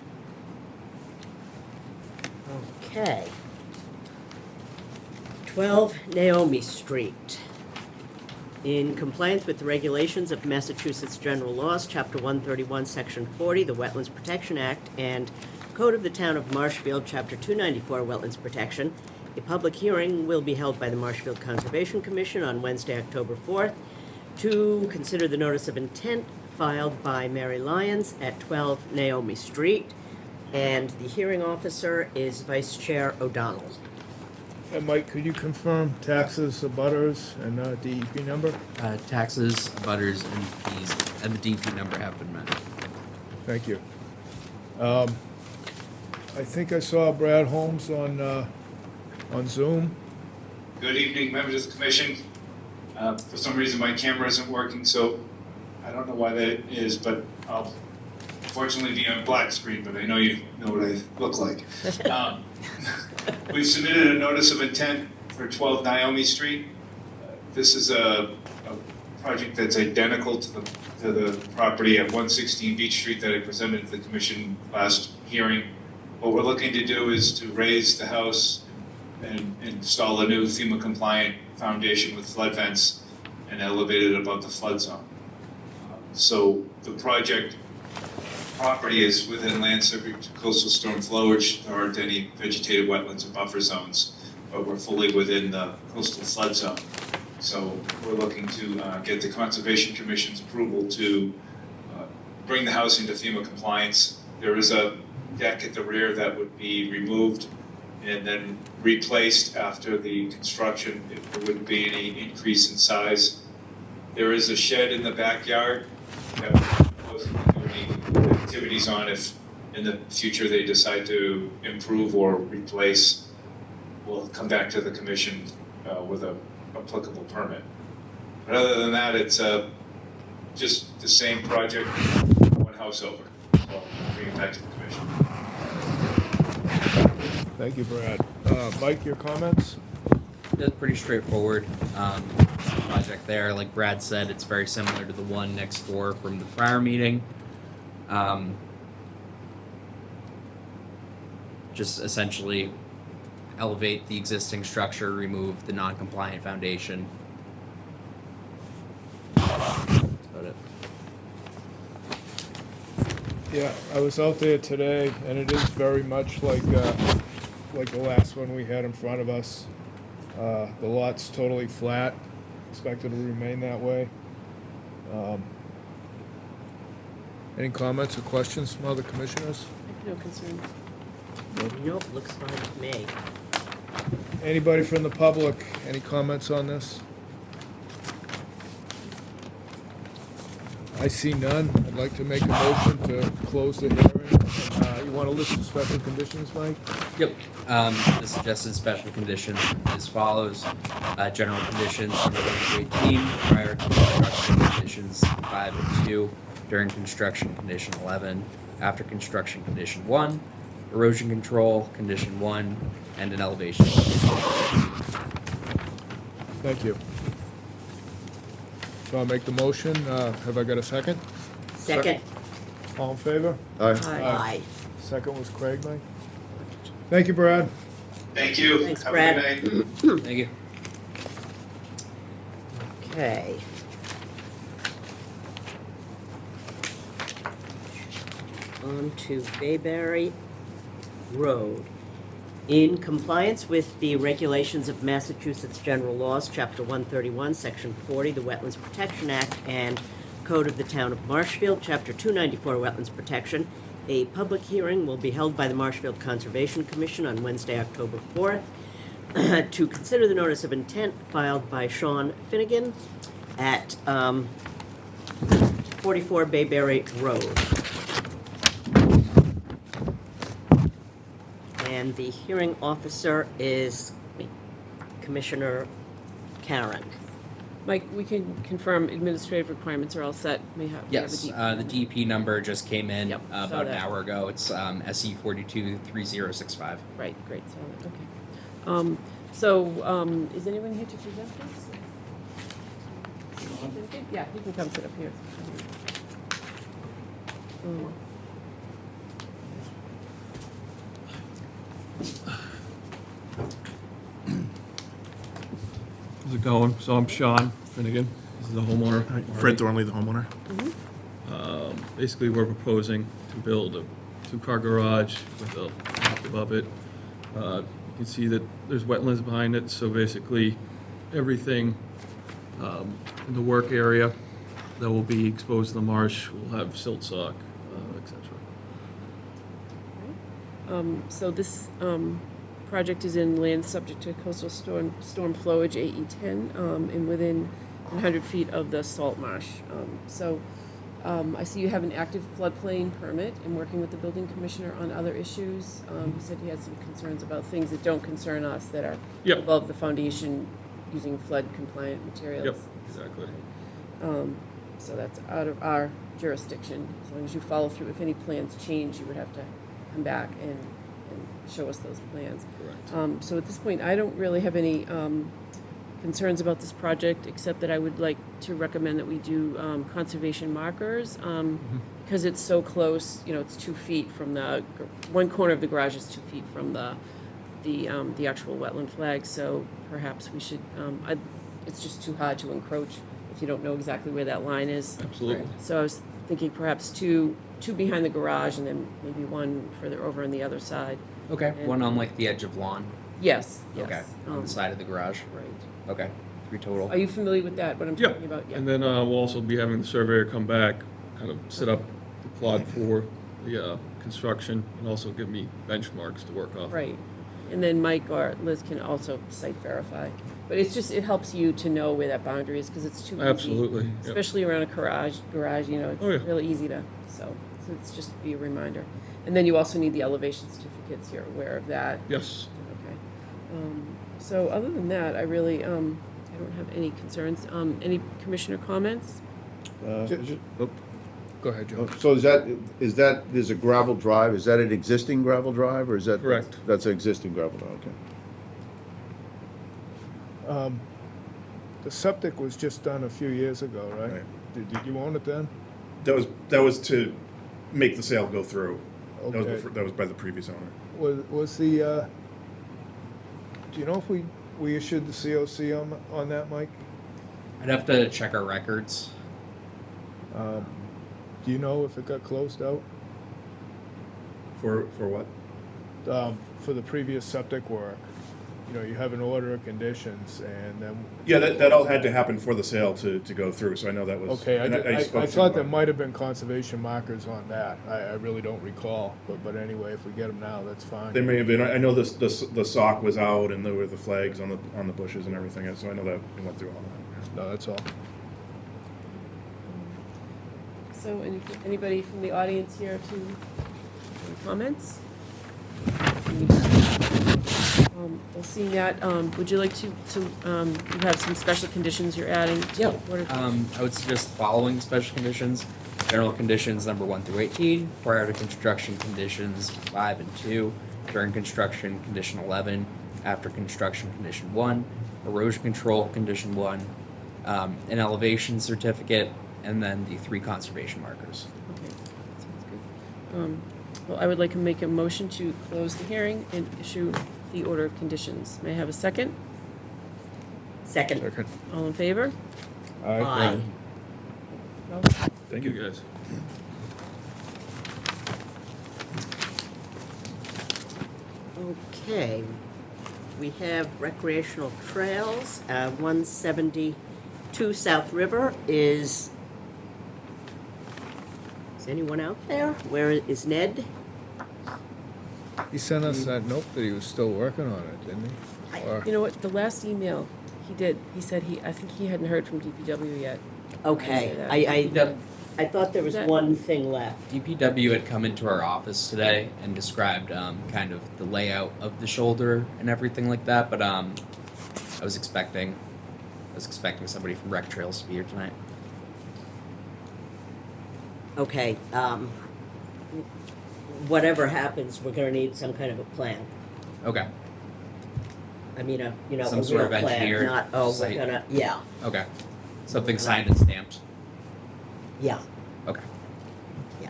[SPEAKER 1] Okay. 12 Naomi Street. In compliance with the regulations of Massachusetts General Laws, Chapter 131, Section 40, the Wetlands Protection Act, and Code of the Town of Marshfield, Chapter 294, Wetlands Protection, a public hearing will be held by the Marshfield Conservation Commission on Wednesday, October 4th, to consider the notice of intent filed by Mary Lyons at 12 Naomi Street, and the hearing officer is Vice Chair O'Donnell.
[SPEAKER 2] and Mike, could you confirm taxes, abutters, and DEP number?
[SPEAKER 3] Taxes, butters, and fees, and the DP number have been met.
[SPEAKER 2] Thank you. I think I saw Brad Holmes on Zoom.
[SPEAKER 11] Good evening, members of the commission. For some reason, my camera isn't working, so I don't know why that is, but I'll fortunately be on black screen, but I know you know what I look like. We've submitted a notice of intent for 12 Naomi Street. This is a project that's identical to the property at 116 Beach Street that I presented to the commission last hearing. What we're looking to do is to raise the house and install a new FEMA-compliant foundation with flood vents and elevate it above the flood zone. So the project property is within land subject to coastal storm flowage. There aren't any vegetated wetlands or buffer zones, but we're fully within the coastal flood zone. So we're looking to get the Conservation Commission's approval to bring the house into FEMA compliance. There is a deck at the rear that would be removed and then replaced after the construction. There wouldn't be any increase in size. There is a shed in the backyard that we're proposing to do any activities on if in the future they decide to improve or replace. We'll come back to the commission with a applicable permit. But other than that, it's just the same project, one house over. So I'll bring it back to the commission.
[SPEAKER 2] Thank you, Brad. Mike, your comments?
[SPEAKER 3] It's pretty straightforward project there. Like Brad said, it's very similar to the one next door from the prior meeting. Just essentially elevate the existing structure, remove the non-compliant foundation. That's about it.
[SPEAKER 2] Yeah, I was out there today, and it is very much like the last one we had in front of us. The lot's totally flat, expected to remain that way. Any comments or questions from other commissioners?
[SPEAKER 1] No concerns. Nope, looks fine to me.
[SPEAKER 2] Anybody from the public, any comments on this? I see none. I'd like to make a motion to close the hearing. You want to list the special conditions, Mike?
[SPEAKER 3] Yep. The suggested special condition as follows. General conditions number 1 through 18, prior to construction conditions 5 and 2, during construction condition 11, after construction condition 1, erosion control condition 1, and an elevation.
[SPEAKER 2] Thank you. So I'll make the motion. Have I got a second?
[SPEAKER 1] Second.
[SPEAKER 2] All in favor?
[SPEAKER 5] Aye.
[SPEAKER 1] Aye.
[SPEAKER 2] Second was Craig, Mike? Thank you, Brad.
[SPEAKER 11] Thank you.
[SPEAKER 1] Thanks,
[SPEAKER 11] Have
[SPEAKER 1] Brad.
[SPEAKER 11] a good night.
[SPEAKER 3] Thank you.
[SPEAKER 1] Okay. On to Bayberry Road. In compliance with the regulations of Massachusetts General Laws, Chapter 131, Section 40, the Wetlands Protection Act, and Code of the Town of Marshfield, Chapter 294, Wetlands Protection, a public hearing will be held by the Marshfield Conservation Commission on Wednesday, October 4th, to consider the notice of intent filed by Sean Finnegan at 44 Bayberry Road. And the hearing officer is Commissioner Karen.
[SPEAKER 12] Mike, we can confirm administrative requirements are all set. We have a
[SPEAKER 3] Yes,
[SPEAKER 12] DEP
[SPEAKER 3] the DP number just came in
[SPEAKER 12] Yep, saw
[SPEAKER 3] about an
[SPEAKER 12] that.
[SPEAKER 3] hour ago. It's SE 423065.
[SPEAKER 12] Right, great, so, okay. Is anyone here to present this? Yeah, you can come sit up here.
[SPEAKER 13] How's it going? So I'm Sean Finnegan. This is the homeowner.
[SPEAKER 14] Fred Thornley, the homeowner.
[SPEAKER 13] Basically, we're proposing to build a two-car garage with a loft above it. You can see that there's wetlands behind it, so basically everything in the work area that will be exposed to the marsh will have silt sock, etc.
[SPEAKER 12] So this project is in land subject to coastal storm flowage AE10 and within 100 feet of the salt marsh. I see you have an active floodplain permit and working with the building commissioner on other issues. He said he had some concerns about things that don't concern us that are
[SPEAKER 13] Yep.
[SPEAKER 12] above the foundation using flood compliant materials.
[SPEAKER 13] Yep, exactly.
[SPEAKER 12] So that's out of our jurisdiction. As long as you follow through, if any plans change, you would have to come back and show us those plans.
[SPEAKER 13] Correct.
[SPEAKER 12] So at this point, I don't really have any concerns about this project, except that I would like to recommend that we do conservation markers, because it's so close, it's 2 feet from one corner of the garage is 2 feet from the actual wetland flag, so perhaps we should, it's just too hard to encroach if you don't know exactly where that line is.
[SPEAKER 13] Absolutely.
[SPEAKER 12] So I was thinking perhaps two behind the garage and then maybe one further over on the other side.
[SPEAKER 3] Okay.
[SPEAKER 12] And-
[SPEAKER 3] One on like the edge of lawn.
[SPEAKER 12] Yes, yes.
[SPEAKER 3] Okay. On the side of the garage.
[SPEAKER 12] Right.
[SPEAKER 3] Okay. 3 total.
[SPEAKER 12] Are you familiar with that, what I'm
[SPEAKER 13] Yeah,
[SPEAKER 12] talking about? Yeah.
[SPEAKER 13] and then we'll also be having the surveyor come back, kind of set up the plot for the construction, and also give me benchmarks to work off.
[SPEAKER 12] Right. And then Mike or Liz can also site verify. But it's just, it helps you to know where that boundary is, because it's too easy.
[SPEAKER 13] Absolutely. Yep.
[SPEAKER 12] Especially around a garage, it's
[SPEAKER 13] Oh, yeah.
[SPEAKER 12] really easy so it's just be a reminder. And then you also need the elevation certificates, you're aware of that?
[SPEAKER 13] Yes.
[SPEAKER 12] Okay. So other than that, I really, I don't have any concerns. Any commissioner comments?
[SPEAKER 2] Go ahead, Joe.
[SPEAKER 5] So is that, there's a gravel drive, is that an existing gravel drive, or is that?
[SPEAKER 13] Correct.
[SPEAKER 5] That's an existing gravel drive, okay.
[SPEAKER 2] The septic was just done a few years ago, right?
[SPEAKER 14] Right.
[SPEAKER 2] Did you own it then?
[SPEAKER 14] That was to make the sale go through. That was
[SPEAKER 2] Okay.
[SPEAKER 14] that was by the previous owner.
[SPEAKER 2] Was the, do you know if we issued the COC on that, Mike?
[SPEAKER 3] I'd have to check our records.
[SPEAKER 2] Do you know if it got closed out?
[SPEAKER 14] For what?
[SPEAKER 2] For the previous septic work? You have an order of conditions, and then...
[SPEAKER 14] Yeah, that all had to happen for the sale to go through, so I know that was.
[SPEAKER 2] Okay,
[SPEAKER 14] and
[SPEAKER 2] I
[SPEAKER 14] spoke to
[SPEAKER 2] thought
[SPEAKER 14] him
[SPEAKER 2] there
[SPEAKER 14] about
[SPEAKER 2] might have been conservation markers on that. I really don't recall, but anyway, if we get them now, that's fine.
[SPEAKER 14] it. They may have been. I know the sock was out, and there were the flags on the bushes and everything, so I know that we went through all that.
[SPEAKER 2] No, that's all.
[SPEAKER 12] So anybody from the audience here to any comments? Well, seeing that, would you like to you have some special conditions you're adding? to
[SPEAKER 3] Yeah.
[SPEAKER 12] order-
[SPEAKER 3] I would suggest the following special conditions. General conditions number 1 through 18, prior to construction conditions 5 and 2, during construction condition 11, after construction condition 1, erosion control condition 1, an elevation certificate and then the 3 conservation markers.
[SPEAKER 12] Okay, sounds good. Well, I would like to make a motion to close the hearing and issue the order of conditions. May I have a second?
[SPEAKER 1] Second.
[SPEAKER 2] Second.
[SPEAKER 12] All in favor?
[SPEAKER 1] Aye.
[SPEAKER 12] No?
[SPEAKER 13] Thank you, guys.
[SPEAKER 1] Okay, we have recreational trails, 172 South River is anyone out there? Where is Ned?
[SPEAKER 2] He sent us that note that he was still working on it, didn't he? Or-
[SPEAKER 12] You know what, the last email he did, he said I think he hadn't heard from DPW yet.
[SPEAKER 1] Okay,
[SPEAKER 12] that.
[SPEAKER 1] I thought there was
[SPEAKER 12] That-
[SPEAKER 1] one thing left.
[SPEAKER 3] DPW had come into our office today and described kind of the layout of the shoulder and everything like that, but I was expecting somebody from Rec Trails to be here tonight.
[SPEAKER 1] Okay, whatever happens, we're gonna need some kind of a plan.
[SPEAKER 3] Okay.
[SPEAKER 1] I mean, a
[SPEAKER 3] Some
[SPEAKER 1] a
[SPEAKER 3] sort
[SPEAKER 1] real
[SPEAKER 3] of
[SPEAKER 1] plan,
[SPEAKER 3] engineered
[SPEAKER 1] not, oh, we're
[SPEAKER 3] site.
[SPEAKER 1] gonna, yeah,
[SPEAKER 3] Okay. Something signed and stamped.
[SPEAKER 1] yeah,
[SPEAKER 3] Okay.
[SPEAKER 1] yeah.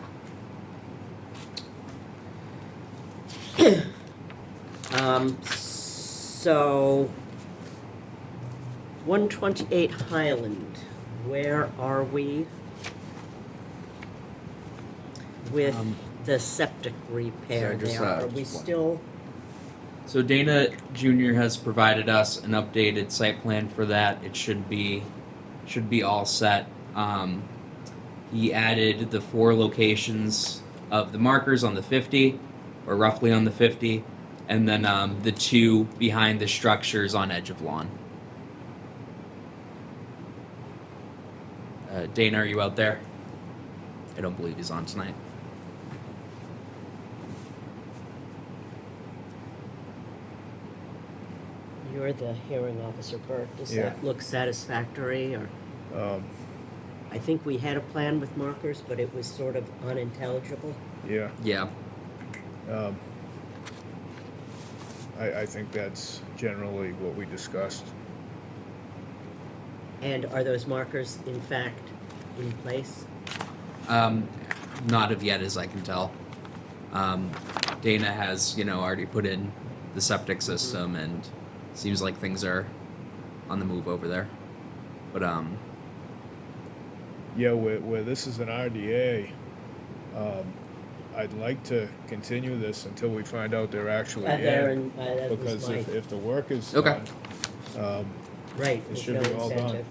[SPEAKER 1] So, 128 Highland, where are we with the septic repair
[SPEAKER 3] sorry, just,
[SPEAKER 1] there? Are we
[SPEAKER 3] just one.
[SPEAKER 1] still,
[SPEAKER 3] So Dana Jr. has provided us an updated site plan for that. It should be all set. He added the 4 locations of the markers on the 50, or roughly on the 50, and then the 2 behind the structures on edge of lawn. Dana, are you out there? I don't believe he's on tonight.
[SPEAKER 1] you're the hearing officer, Bert, does
[SPEAKER 2] Yeah.
[SPEAKER 1] that look satisfactory, or?
[SPEAKER 2] Um,
[SPEAKER 1] I think we had a plan with markers, but it was sort of unintelligible.
[SPEAKER 2] yeah,
[SPEAKER 3] Yeah.
[SPEAKER 2] I think that's generally what we discussed.
[SPEAKER 1] And are those markers in fact in place?
[SPEAKER 3] Not of yet, as I can tell. Dana has, already put in the septic system, and seems like things are on the move over there. But
[SPEAKER 2] Yeah, where this is an RDA, I'd like to continue this until we find out they're actually in.
[SPEAKER 1] That was
[SPEAKER 2] Because
[SPEAKER 1] my,
[SPEAKER 2] if the work is
[SPEAKER 3] Okay.
[SPEAKER 2] done,
[SPEAKER 1] right,
[SPEAKER 2] it
[SPEAKER 1] there's
[SPEAKER 2] should
[SPEAKER 1] no
[SPEAKER 2] be all done.
[SPEAKER 1] incentive.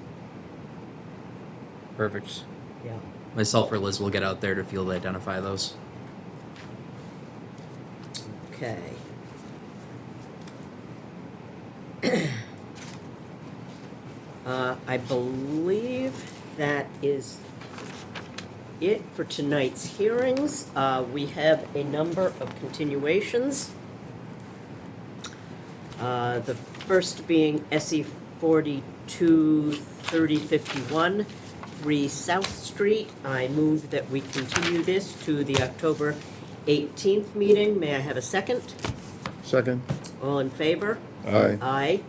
[SPEAKER 3] perfect.
[SPEAKER 1] Yeah.
[SPEAKER 3] Myself or Liz will get out there to field identify those.
[SPEAKER 1] Okay. I believe that is it for tonight's hearings. We have a number of continuations. The first being SE 42 3051, 3 South Street. I move that we continue this to the October 18th meeting. May I have a second?
[SPEAKER 5] Second?
[SPEAKER 1] All in favor?
[SPEAKER 5] Aye.
[SPEAKER 1] Aye.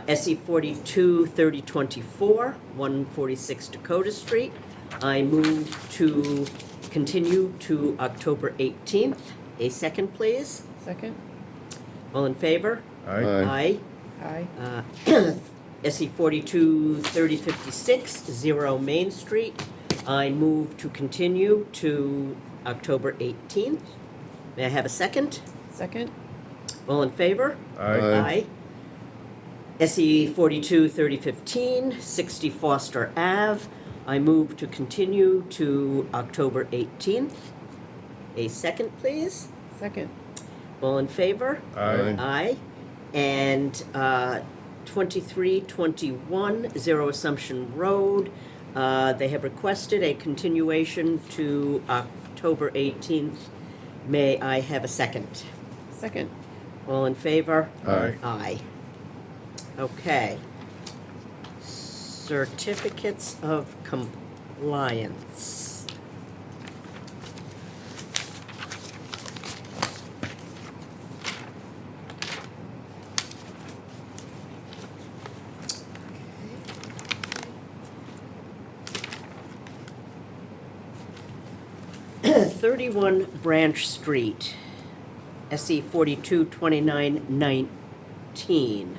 [SPEAKER 1] SE 42 3024, 146 Dakota Street. I move to continue to October 18th. A second, please.
[SPEAKER 12] Second?
[SPEAKER 1] All in favor?
[SPEAKER 5] Aye.
[SPEAKER 1] Aye.
[SPEAKER 12] Aye.
[SPEAKER 1] SE 42 3056, 0 Main Street. I move to continue to October 18th. May I have a second?
[SPEAKER 12] Second?
[SPEAKER 1] All in favor?
[SPEAKER 5] Aye.
[SPEAKER 1] SE 42 3015, 60 Foster Ave. I move to continue to October 18th. A second, please.
[SPEAKER 12] Second.
[SPEAKER 1] All in favor?
[SPEAKER 5] Aye.
[SPEAKER 1] Aye. And 2321, 0 Assumption Road. They have requested a continuation to October 18th. May I have a second?
[SPEAKER 12] Second.
[SPEAKER 1] All in favor?
[SPEAKER 5] Aye.
[SPEAKER 1] Aye. Okay. Certificates of compliance. 31 Branch Street, SE 422919.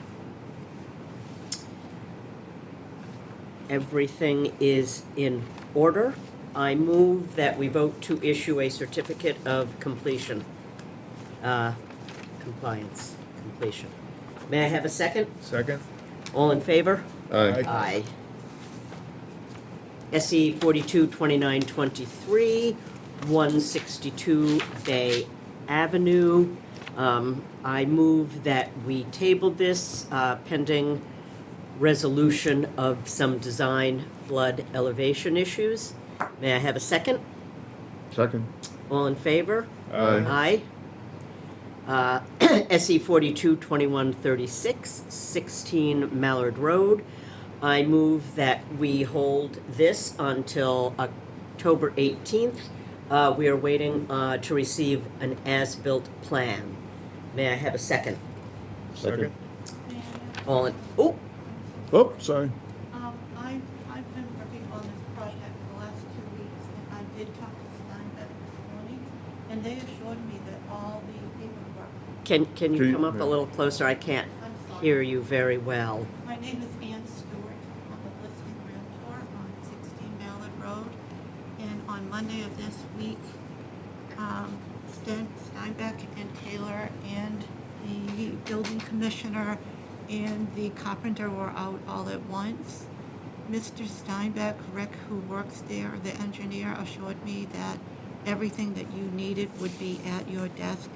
[SPEAKER 1] Everything is in order. I move that we vote to issue a certificate of completion. Compliance, completion. May I have a second?
[SPEAKER 2] Second?
[SPEAKER 1] All in favor?
[SPEAKER 5] Aye.
[SPEAKER 1] Aye. SE 422923, 162 Bay Avenue. I move that we table this pending resolution of some design flood elevation issues. May I have a second?
[SPEAKER 5] Second.
[SPEAKER 1] All in favor?
[SPEAKER 5] Aye.
[SPEAKER 1] Aye. SE 422136, 16 Mallard Road. I move that we hold this until October 18th. We are waiting to receive an as-built plan. May I have a second?
[SPEAKER 2] Second?
[SPEAKER 1] All in, oh,
[SPEAKER 5] Oh, sorry.
[SPEAKER 15] I've been working on this project for the last 2 weeks, and I did talk to Steinbeck this morning, and they assured me that all the paperwork.
[SPEAKER 1] can
[SPEAKER 5] Can
[SPEAKER 1] you
[SPEAKER 5] you-
[SPEAKER 1] come up a little closer? I can't
[SPEAKER 15] I'm sorry.
[SPEAKER 1] hear you very well.
[SPEAKER 15] My name is Ann Stewart. I'm a listing realtor on 16 Mallard Road, and on Monday of this week, Steinbeck and Taylor and the building commissioner and the carpenter were out all at once. Mr. Steinbeck, Rick, who works there, the engineer, assured me that everything that you needed would be at your desk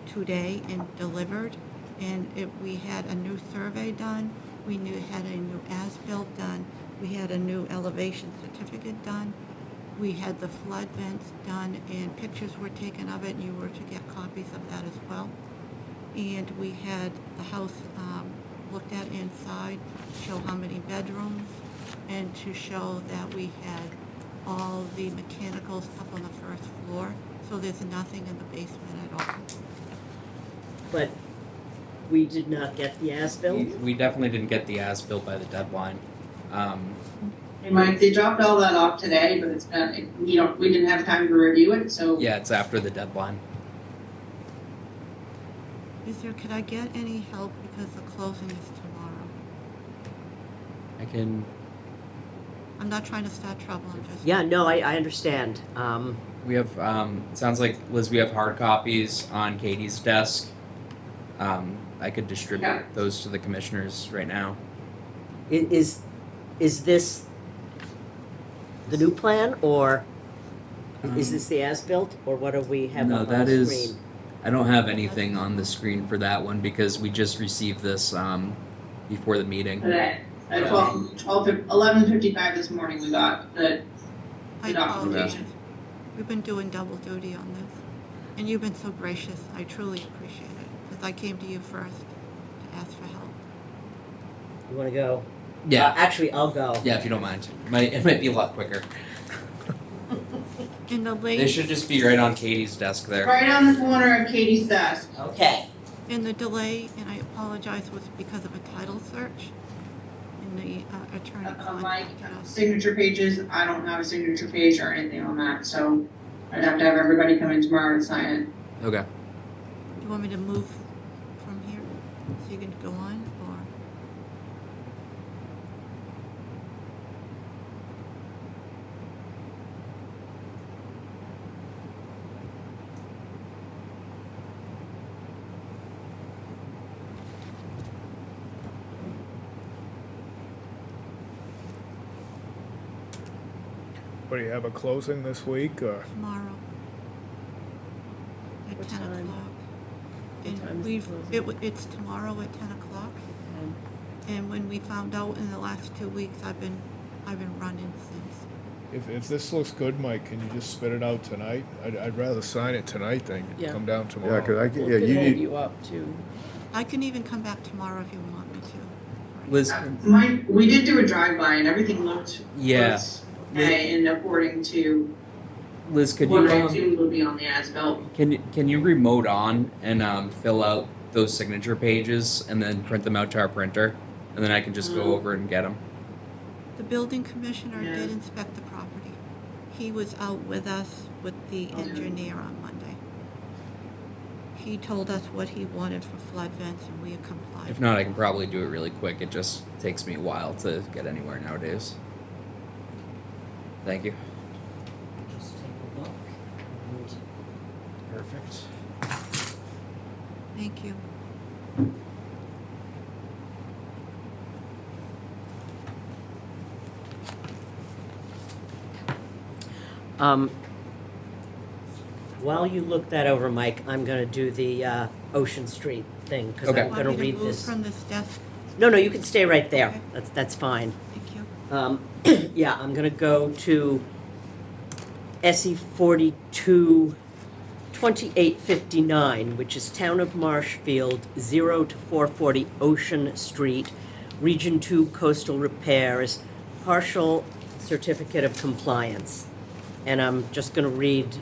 [SPEAKER 15] today and delivered. And we had a new survey done, had a new as-built done, we had a new elevation certificate done, we had the flood vents done, and pictures were taken of it, and you were to get copies of that as well. And we had the house looked at inside, show how many bedrooms, and to show that we had all the mechanicals up on the first floor, so there's nothing in the basement at all.
[SPEAKER 1] But we did not get the as-built?
[SPEAKER 3] We definitely didn't get the as-built by the deadline.
[SPEAKER 9] Hey, Mike, they dropped all that off today, but it's been, we didn't have time to review it, so.
[SPEAKER 3] Yeah, it's after the deadline.
[SPEAKER 15] Could I get any help because the closing is tomorrow?
[SPEAKER 3] I can.
[SPEAKER 15] I'm not trying to start trouble, I'm just.
[SPEAKER 1] Yeah, no, I understand.
[SPEAKER 3] We have. It sounds like, Liz, we have hard copies on Katie's desk. I could distribute
[SPEAKER 9] Yeah.
[SPEAKER 3] those to the commissioners right now.
[SPEAKER 1] Is this the new plan, or is this the as-built, or what do we have
[SPEAKER 3] No,
[SPEAKER 1] up on
[SPEAKER 3] that
[SPEAKER 1] the
[SPEAKER 3] is.
[SPEAKER 1] screen?
[SPEAKER 3] I don't have anything on the screen for that one because we just received this before the meeting.
[SPEAKER 9] Today, at 11:55 this morning, we got the
[SPEAKER 15] I
[SPEAKER 9] documentation.
[SPEAKER 15] apologize. We've been doing double duty on this, and you've been so gracious. I truly appreciate it, because I came to you first to ask for help.
[SPEAKER 1] You want to go?
[SPEAKER 3] Yeah.
[SPEAKER 1] Actually, I'll go.
[SPEAKER 3] Yeah, if you don't mind. It might be a lot quicker.
[SPEAKER 15] In the
[SPEAKER 3] They
[SPEAKER 15] late,
[SPEAKER 3] should just be right on Katie's desk there.
[SPEAKER 9] Right on the corner of Katie's desk.
[SPEAKER 1] Okay.
[SPEAKER 15] in the delay, and I apologize, was because of a title search, and the attorney
[SPEAKER 9] My
[SPEAKER 15] contacted us.
[SPEAKER 9] signature pages, I don't have a signature page or anything on that, so I'd have to have everybody come in tomorrow to sign it.
[SPEAKER 3] Okay.
[SPEAKER 15] Do you want me to move from here, so you can go on, or?
[SPEAKER 2] What, do you have a closing this week, or?
[SPEAKER 15] Tomorrow. At
[SPEAKER 12] What
[SPEAKER 15] 10
[SPEAKER 12] time?
[SPEAKER 15] o'clock.
[SPEAKER 12] What time
[SPEAKER 15] And
[SPEAKER 12] is the closing?
[SPEAKER 15] it's tomorrow at 10 o'clock. And when we found out in the last 2 weeks, I've been running since.
[SPEAKER 2] If this looks good, Mike, can you just spit it out tonight? I'd rather sign it tonight than
[SPEAKER 12] Yeah.
[SPEAKER 2] come down
[SPEAKER 5] Yeah,
[SPEAKER 2] tomorrow.
[SPEAKER 5] because I
[SPEAKER 12] Well,
[SPEAKER 5] can,
[SPEAKER 12] it
[SPEAKER 5] yeah,
[SPEAKER 12] could
[SPEAKER 5] you
[SPEAKER 12] hold
[SPEAKER 5] need,
[SPEAKER 12] you up too.
[SPEAKER 15] I can even come back tomorrow if you want me to.
[SPEAKER 3] Liz,
[SPEAKER 9] We did do a drive-by and everything looked.
[SPEAKER 3] Yeah.
[SPEAKER 9] looks okay, and according to
[SPEAKER 3] Liz, could
[SPEAKER 9] what I
[SPEAKER 3] you
[SPEAKER 9] assumed would be on the as-built.
[SPEAKER 3] can you remote on and fill out those signature pages and then print them out to our printer, and then I can just go over and get them.
[SPEAKER 15] The building commissioner
[SPEAKER 9] Yeah.
[SPEAKER 15] did inspect the property. He was out with us with the engineer on Monday. He told us what he wanted for flood vents, and we complied.
[SPEAKER 3] If not, I can probably do it really quick. It just takes me a while to get anywhere nowadays. Thank you.
[SPEAKER 1] Just take a look.
[SPEAKER 3] Perfect.
[SPEAKER 15] Thank you.
[SPEAKER 1] While you look that over, Mike, I'm gonna do the Ocean Street thing, because
[SPEAKER 3] Okay.
[SPEAKER 1] I'm gonna
[SPEAKER 15] Want me to
[SPEAKER 1] read
[SPEAKER 15] move
[SPEAKER 1] this.
[SPEAKER 15] from this desk?
[SPEAKER 1] No, you can stay right there.
[SPEAKER 15] Okay.
[SPEAKER 1] That's fine.
[SPEAKER 15] Thank you.
[SPEAKER 1] Yeah, I'm gonna go to SE 42 2859, which is Town of Marshfield, 0 to 440 Ocean Street, Region 2 Coastal Repairs, partial certificate of compliance. And I'm just gonna read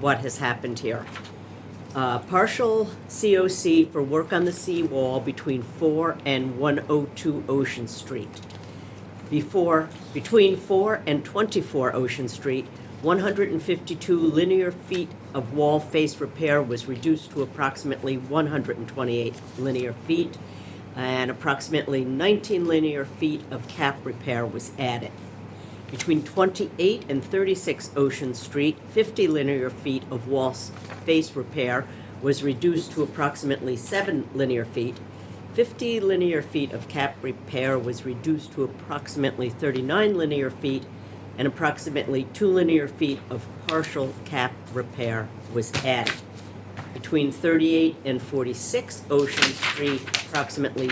[SPEAKER 1] what has happened here. Partial COC for work on the seawall between 4 and 102 Ocean Street. Between 4 and 24 Ocean Street, 152 linear feet of wall face repair was reduced to approximately 128 linear feet, and approximately 19 linear feet of cap repair was added. Between 28 and 36 Ocean Street, 50 linear feet of wall face repair was reduced to approximately 7 linear feet. 50 linear feet of cap repair was reduced to approximately 39 linear feet, and approximately 2 linear feet of partial cap repair was added. Between 38 and 46 Ocean Street, approximately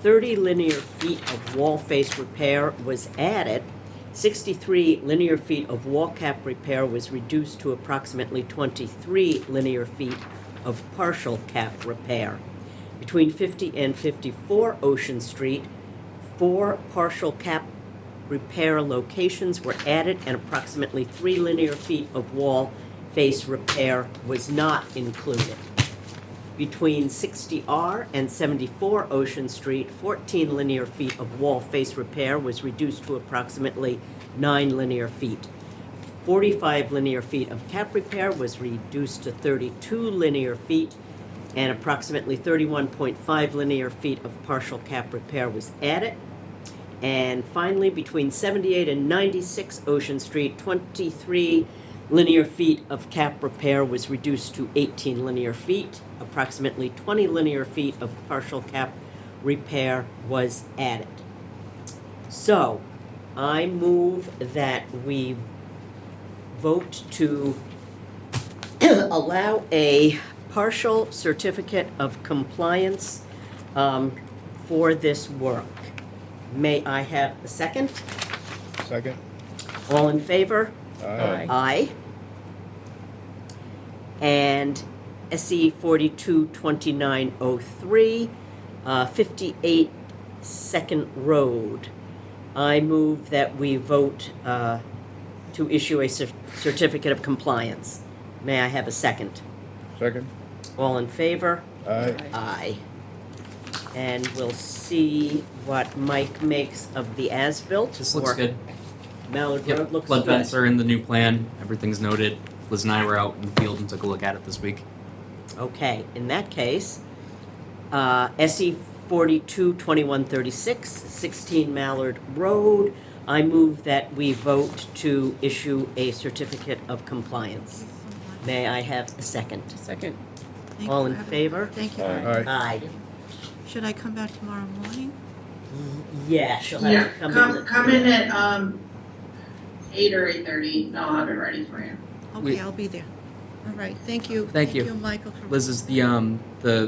[SPEAKER 1] 30 linear feet of wall face repair was added. 63 linear feet of wall cap repair was reduced to approximately 23 linear feet of partial cap repair. Between 50 and 54 Ocean Street, 4 partial cap repair locations were added, and approximately 3 linear feet of wall face repair was not included. Between 60R and 74 Ocean Street, 14 linear feet of wall face repair was reduced to approximately 9 linear feet. 45 linear feet of cap repair was reduced to 32 linear feet, and approximately 31.5 linear feet of partial cap repair was added. And finally, between 78 and 96 Ocean Street, 23 linear feet of cap repair was reduced to 18 linear feet. Approximately 20 linear feet of partial cap repair was added. So, I move that we vote to allow a partial certificate of compliance for this work. May I have a second?
[SPEAKER 2] Second?
[SPEAKER 1] All in favor?
[SPEAKER 2] Aye.
[SPEAKER 1] Aye. And SE 422903, 58 Second Road. I move that we vote to issue a certificate of compliance. May I have a second?
[SPEAKER 5] Second?
[SPEAKER 1] All in favor?
[SPEAKER 2] Aye.
[SPEAKER 1] Aye. And we'll see what Mike makes of the as-built.
[SPEAKER 3] This looks
[SPEAKER 1] for
[SPEAKER 3] good.
[SPEAKER 1] Mallard
[SPEAKER 3] Yep.
[SPEAKER 1] Road looks
[SPEAKER 3] Flood
[SPEAKER 1] good.
[SPEAKER 3] vents are in the new plan. Everything's noted. Liz and I were out in the field and took a look at it this week.
[SPEAKER 1] Okay, in that case, SE 422136, 16 Mallard Road. I move that we vote to issue a certificate of compliance. May I have a second?
[SPEAKER 12] Second.
[SPEAKER 15] Thank
[SPEAKER 1] All
[SPEAKER 15] you,
[SPEAKER 1] in
[SPEAKER 15] Evan.
[SPEAKER 1] favor?
[SPEAKER 15] Thank you.
[SPEAKER 5] Aye.
[SPEAKER 15] very much.
[SPEAKER 1] Aye.
[SPEAKER 15] Should I come back tomorrow morning?
[SPEAKER 1] Yeah, she'll have
[SPEAKER 9] Yeah,
[SPEAKER 1] to come in.
[SPEAKER 9] come in at 8 or 8:30, and I'll have it ready for you.
[SPEAKER 15] Okay, I'll be there. All right, thank you.
[SPEAKER 3] Thank you.
[SPEAKER 15] Michael. for-
[SPEAKER 3] Liz is the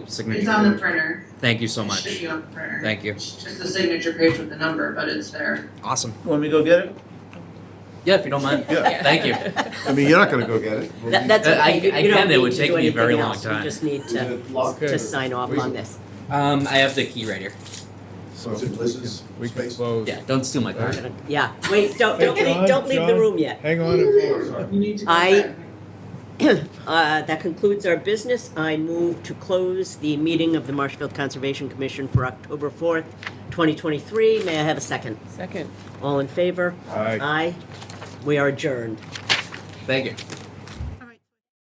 [SPEAKER 3] signature.
[SPEAKER 9] It's on the printer.
[SPEAKER 3] Thank you so
[SPEAKER 9] It
[SPEAKER 3] much.
[SPEAKER 9] should be on the printer.
[SPEAKER 3] Thank you.
[SPEAKER 9] It's just the signature page with the number, but it's there.
[SPEAKER 3] Awesome.
[SPEAKER 5] Want me to go get it?
[SPEAKER 3] Yeah, if you don't mind.
[SPEAKER 5] Yeah.
[SPEAKER 3] Thank you.
[SPEAKER 5] I mean, you're not gonna go get it.
[SPEAKER 1] That's
[SPEAKER 3] I-
[SPEAKER 1] okay, you
[SPEAKER 3] I
[SPEAKER 1] don't
[SPEAKER 3] can, it
[SPEAKER 1] need
[SPEAKER 3] would
[SPEAKER 1] to
[SPEAKER 3] take
[SPEAKER 1] do
[SPEAKER 3] me a very
[SPEAKER 1] anything
[SPEAKER 3] long
[SPEAKER 1] else.
[SPEAKER 3] time.
[SPEAKER 1] We just need to sign off on this.
[SPEAKER 3] I have the key right here.
[SPEAKER 5] So
[SPEAKER 2] We can close.
[SPEAKER 3] Yeah, don't steal my card.
[SPEAKER 1] Yeah, wait, don't
[SPEAKER 2] Hey,
[SPEAKER 1] don't leave the
[SPEAKER 2] John,
[SPEAKER 1] room yet.
[SPEAKER 2] Hang on.
[SPEAKER 9] You need to go back.
[SPEAKER 1] That concludes our business. I move to close the meeting of the Marshfield Conservation Commission for October 4th, 2023. May I have a second?
[SPEAKER 12] Second.
[SPEAKER 1] All in favor?
[SPEAKER 2] Aye.
[SPEAKER 1] Aye. We are adjourned.
[SPEAKER 3] Thank you.